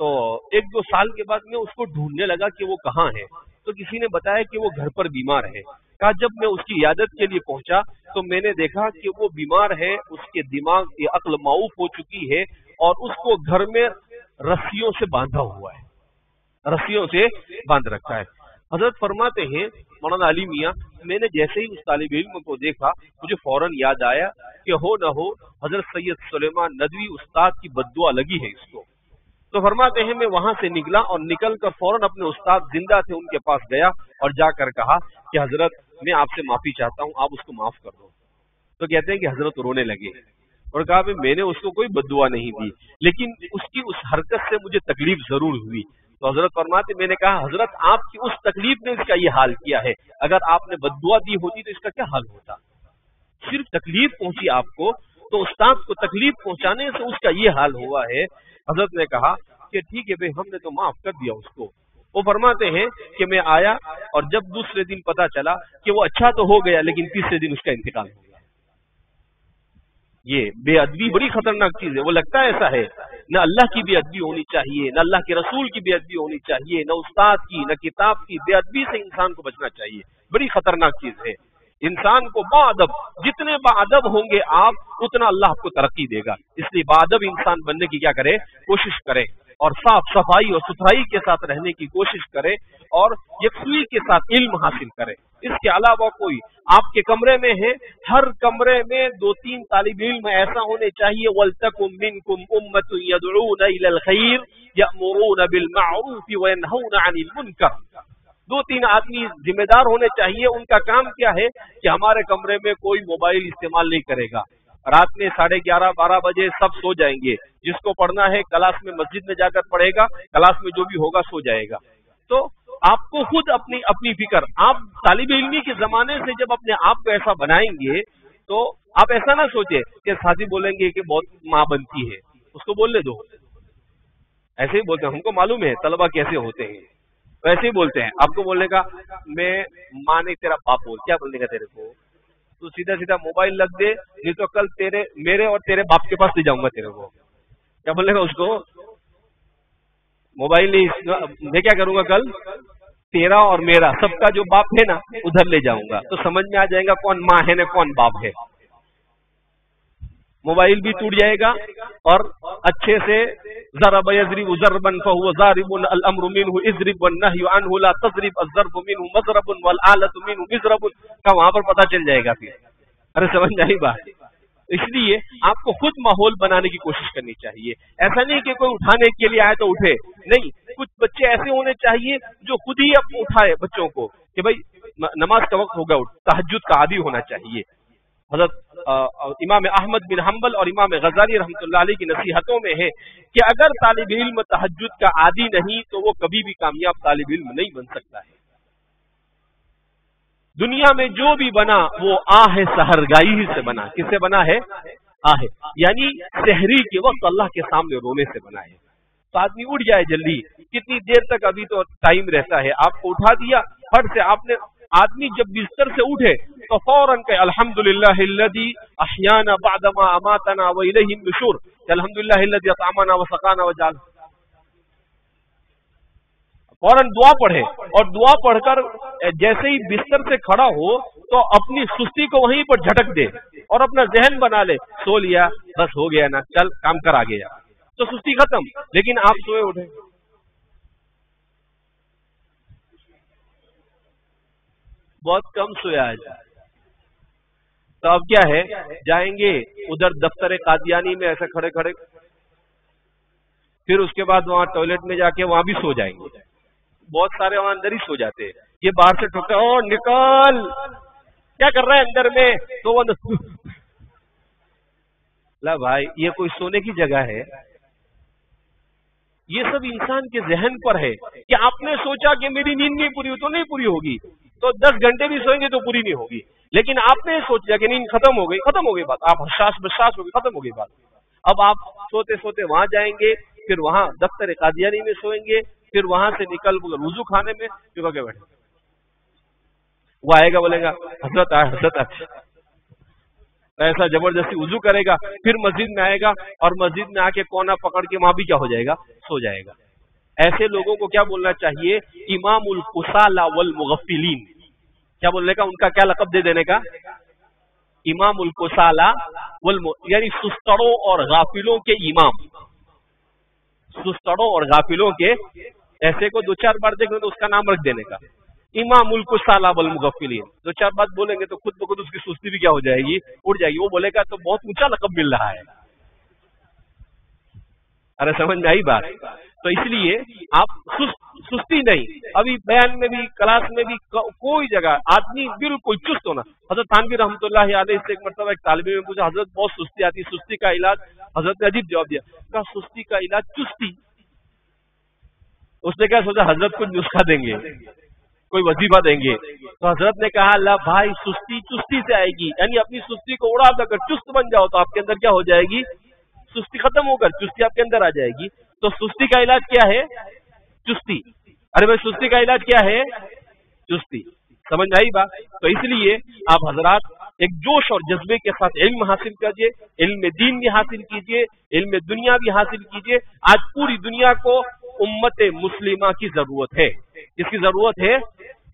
تو ایک دو سال کے بعد میں اس کو ڈھونڈنے لگا کہ وہ کہاں ہے، تو کسی نے بتایا کہ وہ گھر پر بیمار ہے۔ کہا جب میں اس کی عیادت کے لیے پہنچا تو میں نے دیکھا کہ وہ بیمار ہے، اس کے دماغ کی عقل معوف ہو چکی ہے، اور اس کو گھر میں رسیوں سے باندھا ہوا ہے، رسیوں سے باندھ رکھا ہے۔ حضرت فرماتے ہیں مولانا علی میاں، میں نے جیسے ہی اس طالب علم کو دیکھا مجھے فوراً یاد آیا کہ ہو نہ ہو حضرت سید سلیمان ندوی استاد کی بددعا لگی ہے اس کو۔ تو فرماتے ہیں میں وہاں سے نکلا اور نکل کر فوراً اپنے استاد زندہ تھے ان کے پاس گیا اور جا کر کہا کہ حضرت میں آپ سے معافی چاہتا ہوں، آپ اس کو معاف کر دو۔ تو کہتے ہیں کہ حضرت رونے لگے اور کہا میں نے اس کو کوئی بددعا نہیں دی، لیکن اس کی اس حرکت سے مجھے تکلیف ضرور ہوئی۔ تو حضرت فرماتے میں نے کہا حضرت آپ کی اس تکلیف نے اس کا یہ حال کیا ہے، اگر آپ نے بددعا دی ہوتی تو اس کا کیا حال ہوتا؟ صرف تکلیف پہنچی آپ کو، تو استاد کو تکلیف پہنچانے سے اس کا یہ حال ہوا ہے۔ حضرت نے کہا کہ ٹھیک ہے بھائی ہم نے تو معاف کر دیا اس کو۔ وہ فرماتے ہیں کہ میں آیا اور جب دوسرے دن پتا چلا کہ وہ اچھا تو ہو گیا لیکن تیسرے دن اس کا انتقال ہو گیا۔ یہ بے ادبی بڑی خطرناک چیز ہے، وہ لگتا ہے ایسا ہے، نہ اللہ کی بے ادبی ہونی چاہیے، نہ اللہ کے رسول کی بے ادبی ہونی چاہیے، نہ استاد کی، نہ کتاب کی، بے ادبی سے انسان کو بچنا چاہیے، بڑی خطرناک چیز ہے۔ انسان کو باادب، جتنے باادب ہوں گے آپ اتنا اللہ آپ کو ترقی دے گا، اس لیے باادب انسان بننے کی کیا کرے، کوشش کرے، اور صاف صفائی اور ستھرائی کے ساتھ رہنے کی کوشش کرے، اور یکسوئی کے ساتھ علم حاصل کرے۔ اس کے علاوہ کوئی آپ کے کمرے میں ہے، ہر کمرے میں 2-3 طالب علم ایسا ہونے چاہیے، وَلْتَكُن مِّنكُمْ أُمَّةٌ يَدْعُونَ إِلَى الْخَيْرِ يَأْمُرُونَ بِالْمَعْرُوفِ وَيَنْهَوْنَ عَنِ الْمُنكَرِ۔ 2-3 آدمی ذمہ دار ہونے چاہیے، ان کا کام کیا ہے کہ ہمارے کمرے میں کوئی موبائل استعمال نہیں کرے گا، رات میں 11:30-12 بجے سب سو جائیں گے، جس کو پڑھنا ہے کلاس میں مسجد میں جا کر پڑھے گا، کلاس میں جو بھی ہوگا سو جائے گا۔ تو آپ کو خود اپنی فکر، آپ طالب علمی کے زمانے سے جب اپنے آپ کو ایسا بنائیں گے تو آپ ایسا نہ سوچے کہ ساتھی بولیں گے کہ بہت ماں بنتی ہے، اس کو بولنے دو، ایسے ہی بولتے ہیں، ہم کو معلوم ہے طلبہ کیسے ہوتے ہیں، ویسے ہی بولتے ہیں۔ آپ کو بولنے کا میں ماں نے تیرا باپ بول، کیا بولنے کا تیرے کو، تو سیدھا سیدھا موبائل لگ دے، نہیں تو کل میرے اور تیرے باپ کے پاس لے جاؤں گا تیرے کو، کیا بولنے کا اس کو، موبائل نہیں، میں کیا کروں گا کل تیرا اور میرا سب کا جو باپ ہے نا ادھر لے جاؤں گا، تو سمجھ میں آ جائے گا کون ماں ہے نا کون باپ ہے۔ موبائل بھی ٹوٹ جائے گا اور اچھے سے ضرب یضرب ضربا فهو ضارب الامر منه اضرب والنهي عنه لا تضرب الضرب منه مضرب والآلة منه مضرب کا وہاں پر پتہ چل جائے گا پھر، ارے سمجھ نہیں بات، تو اس لیے آپ کو خود ماحول بنانے کی کوشش کرنی چاہیے. ایسا نہیں کہ کوئی اٹھانے کے لیے آئے تو اٹھے، نہیں. کچھ بچے ایسے ہونے چاہیے جو خود ہی اٹھائے بچوں کو کہ بھائی نماز کا وقت ہوگا، تہجد کا عادی ہونا چاہیے. حضرت امام احمد بن حنبل اور امام غزالی رحمۃ اللہ علیہ کی نصیحتوں میں ہے کہ اگر طالب علم تہجد کا عادی نہیں تو وہ کبھی بھی کامیاب طالب علم نہیں بن سکتا ہے. دنیا میں جو بھی بنا وہ آہ سحرگائی ہی سے بنا. کس سے بنا ہے؟ آہ، یعنی سحری کے وقت اللہ کے سامنے رونے سے بنا ہے. تو آدمی اٹھ جائے جلدی. کتنی دیر تک ابھی تو ٹائم رہتا ہے، آپ کو اٹھا دیا پھٹ سے آپ نے. آدمی جب بستر سے اٹھے تو فوراً کہ الحمدللہ الذی احیانا بعدما اماتنا والیہ النشور، الحمدللہ الذی اطعمنا وسقانا وجعل. فوراً دعا پڑھے، اور دعا پڑھ کر جیسے ہی بستر سے کھڑا ہو تو اپنی سستی کو وہیں پر جھٹک دے اور اپنا ذہن بنا لے سو لیا بس ہو گیا نا، چل کام کر آ گیا تو سستی ختم. لیکن آپ سوئے اٹھے، بہت کم سویا آج. تو اب کیا ہے، جائیں گے ادھر دفتر قادیانی میں ایسے کھڑے کھڑے، پھر اس کے بعد وہاں ٹوائلٹ میں جا کے وہاں بھی سو جائیں گے. بہت سارے وہاں اندر ہی سو جاتے ہیں. یہ باہر سے ٹھوکتے او نکال کیا کر رہا ہے اندر میں، تو وہ لا بھائی یہ کوئی سونے کی جگہ ہے؟ یہ سب انسان کے ذہن پر ہے کہ آپ نے سوچا کہ میری نیند نہیں پوری ہو تو نہیں پوری ہوگی، تو 10 گھنٹے بھی سوئیں گے تو پوری نہیں ہوگی. لیکن آپ نے سوچا کہ نیند ختم ہو گئی بات، آپ حساس بشاس ہو گئی، ختم ہو گئی بات. اب آپ سوتے سوتے وہاں جائیں گے، پھر وہاں دفتر قادیانی میں سوئیں گے، پھر وہاں سے نکل وضو خانے میں چکا کے بیٹھے. وہ آئے گا بولے گا حضرت آئے، حضرت آئے، ایسا زبردستی وضو کرے گا، پھر مسجد میں آئے گا اور مسجد میں آ کے کونا پکڑ کے وہاں بھی کیا ہو جائے گا، سو جائے گا. ایسے لوگوں کو کیا بولنا چاہیے؟ امام القسالى والمغفلین. کیا بولنے کا؟ ان کا کیا لقب دے دینے کا؟ امام القسالى یعنی سستڑوں اور غافلوں کے امام. سستڑوں اور غافلوں کے، ایسے کو 2-4 بار دیکھ لیں تو اس کا نام رکھ دینے کا امام القسالى والمغفلین. 2-4 بات بولیں گے تو خود بخود اس کی سستی بھی کیا ہو جائے گی، اٹھ جائے گی. وہ بولے گا تو بہت اونچا لقب مل رہا ہے. ارے سمجھ میں آئی بات؟ تو اس لیے آپ سستی نہیں. ابھی بیان میں بھی، کلاس میں بھی، کوئی جگہ آدمی بالکل چست ہونا. حضرت تھانوی رحمۃ اللہ علیہ سے ایک مرتبہ ایک طالب علم نے پوچھا حضرت بہت سستی آتی، سستی کا علاج؟ حضرت نے عجیب جواب دیا، کہا سستی کا علاج چستی. اس نے کیا سوچا حضرت کچھ نسخہ دیں گے، کوئی وظیفہ دیں گے. تو حضرت نے کہا اللہ بھائی سستی چستی سے آئے گی، یعنی اپنی سستی کو اڑا دے کر چست بن جاؤ تو آپ کے اندر کیا ہو جائے گی، سستی ختم ہو کر چستی آپ کے اندر آ جائے گی. تو سستی کا علاج کیا ہے؟ چستی. ارے بھائی سستی کا علاج کیا ہے؟ چستی. سمجھ میں آئی بات؟ تو اس لیے آپ حضرات ایک جوش اور جذبے کے ساتھ علم حاصل کیجیے، علم دین بھی حاصل کیجیے، علم دنیا بھی حاصل کیجیے. آج پوری دنیا کو امت مسلمہ کی ضرورت ہے. کس کی ضرورت ہے؟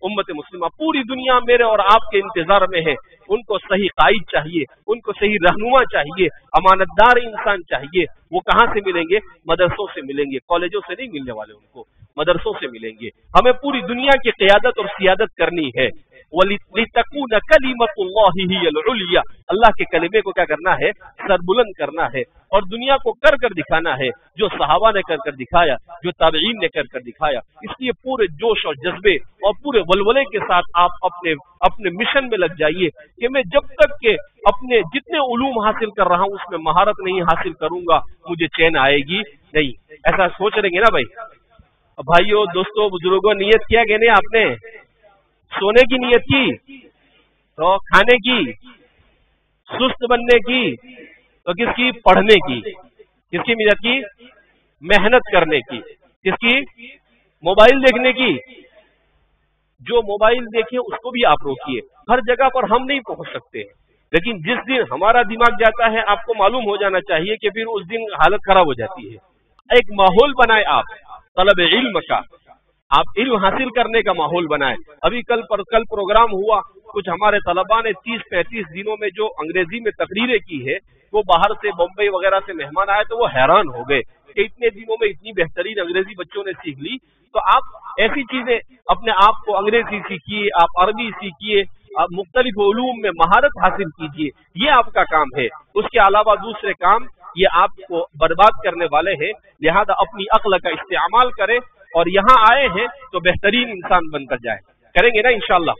امت مسلمہ. پوری دنیا میرے اور آپ کے انتظار میں ہے. ان کو صحیح قائد چاہیے، ان کو صحیح رہنما چاہیے، امانت دار انسان چاہیے. وہ کہاں سے ملیں گے؟ مدرسوں سے ملیں گے. کالجوں سے نہیں ملنے والے، ان کو مدرسوں سے ملیں گے. ہمیں پوری دنیا کی قیادت اور سیادت کرنی ہے. وَلِتَكُونَ كَلِمَةُ اللَّهِ هِيَ الْعُلْيَا. اللہ کے کلمے کو کیا کرنا ہے؟ سربلند کرنا ہے اور دنیا کو کر کر دکھانا ہے، جو صحابہ نے کر کر دکھایا، جو تابعین نے کر کر دکھایا. اس لیے پورے جوش اور جذبے اور پورے ولولے کے ساتھ آپ اپنے مشن میں لگ جائیے کہ میں جب تک کہ اپنے جتنے علوم حاصل کر رہا ہوں اس میں مہارت نہیں حاصل کروں گا مجھے چین آئے گی نہیں. ایسا سوچ رہیں گے نا بھائی؟ بھائیو، دوستو، بزرگوں، نیت کیا کہ نہیں آپ نے؟ سونے کی نیت کی تو کھانے کی، سست بننے کی تو کس کی؟ پڑھنے کی. کس کی نیت کی؟ محنت کرنے کی. کس کی؟ موبائل دیکھنے کی. جو موبائل دیکھے اس کو بھی آپ روکیے. ہر جگہ پر ہم نہیں پہنچ سکتے، لیکن جس دن ہمارا دماغ جاتا ہے آپ کو معلوم ہو جانا چاہیے کہ پھر اس دن حالت خراب ہو جاتی ہے. ایک ماحول بنائے آپ طلب علم کا، آپ علم حاصل کرنے کا ماحول بنائے. ابھی کل پروگرام ہوا، کچھ ہمارے طلباء نے 30-35 دنوں میں جو انگریزی میں تقریریں کی ہے، وہ باہر سے بمبئی وغیرہ سے مہمان آئے تو وہ حیران ہو گئے کہ اتنے دنوں میں اتنی بہترین انگریزی بچوں نے سیکھ لی. تو آپ ایسی چیزیں اپنے آپ کو انگریزی سیکھیے، آپ عربی سیکھیے، مختلف علوم میں مہارت حاصل کیجیے، یہ آپ کا کام ہے۔ اس کے علاوہ دوسرے کام یہ آپ کو برباد کرنے والے ہیں، لہذا اپنی عقل کا استعمال کریں اور یہاں آئے ہیں تو بہترین انسان بن کر جائیں۔ کریں گے نا انشاءاللہ؟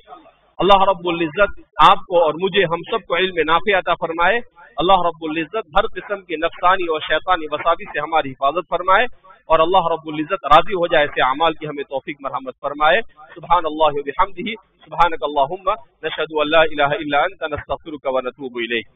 اللہ رب العزت آپ کو اور مجھے ہم سب کو علم نافع عطا فرمائے۔ اللہ رب العزت ہر قسم کے نفسانی اور شیطانی وساوس سے ہماری حفاظت فرمائے، اور اللہ رب العزت راضی ہو جائے ایسے اعمال کی ہمیں توفیق مرحمت فرمائے۔ سبحان اللہ و بحمدہ، سبحانک اللہم، نشہد ان لا الہ الا انت، نستغفرک و نتوب الیک۔